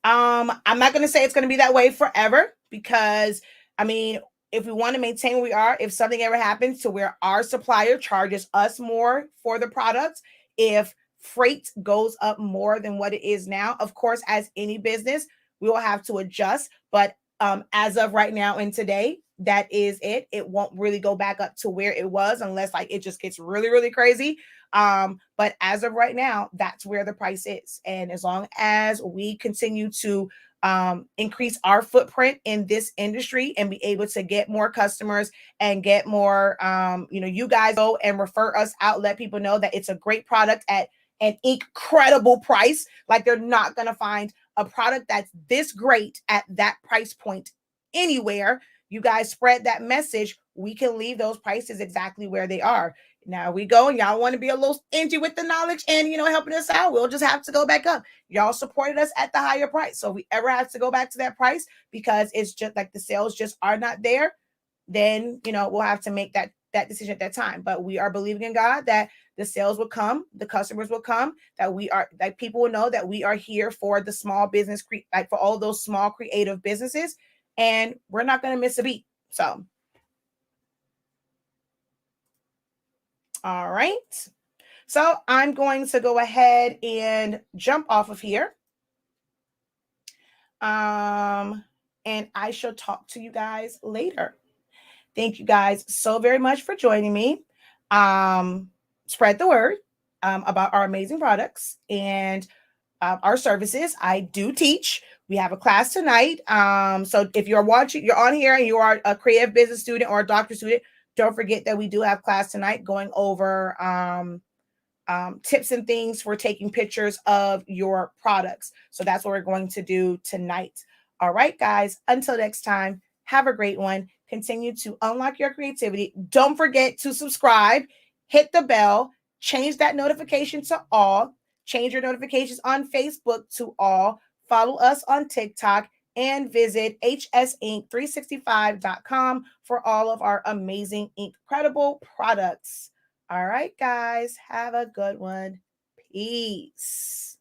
I'm not going to say it's going to be that way forever because, I mean, if we want to maintain where we are, if something ever happens to where our supplier charges us more for the products, if freight goes up more than what it is now, of course, as any business, we will have to adjust. But as of right now and today, that is it. It won't really go back up to where it was unless like it just gets really, really crazy. But as of right now, that's where the price is. And as long as we continue to increase our footprint in this industry and be able to get more customers and get more, you guys go and refer us out, let people know that it's a great product at an incredible price. Like they're not going to find a product that's this great at that price point anywhere. You guys spread that message. We can leave those prices exactly where they are. Now we go and y'all want to be a little stingy with the knowledge and, helping us out. We'll just have to go back up. Y'all supported us at the higher price. So if we ever have to go back to that price because it's just like the sales just are not there, then, we'll have to make that that decision at that time. But we are believing in God that the sales will come, the customers will come, that people will know that we are here for the small business, like for all those small creative businesses, and we're not going to miss a beat. So, all right. So I'm going to go ahead and jump off of here. And I shall talk to you guys later. Thank you guys so very much for joining me. Spread the word about our amazing products and our services. I do teach. We have a class tonight. So if you're watching, you're on here and you are a creative business student or a doctor student, don't forget that we do have class tonight going over tips and things for taking pictures of your products. So that's what we're going to do tonight. All right, guys, until next time, have a great one. Continue to unlock your creativity. Don't forget to subscribe, hit the bell, change that notification to all, change your notifications on Facebook to all, follow us on TikTok, and visit hsink365.com for all of our amazing, incredible products. All right, guys, have a good one. Peace.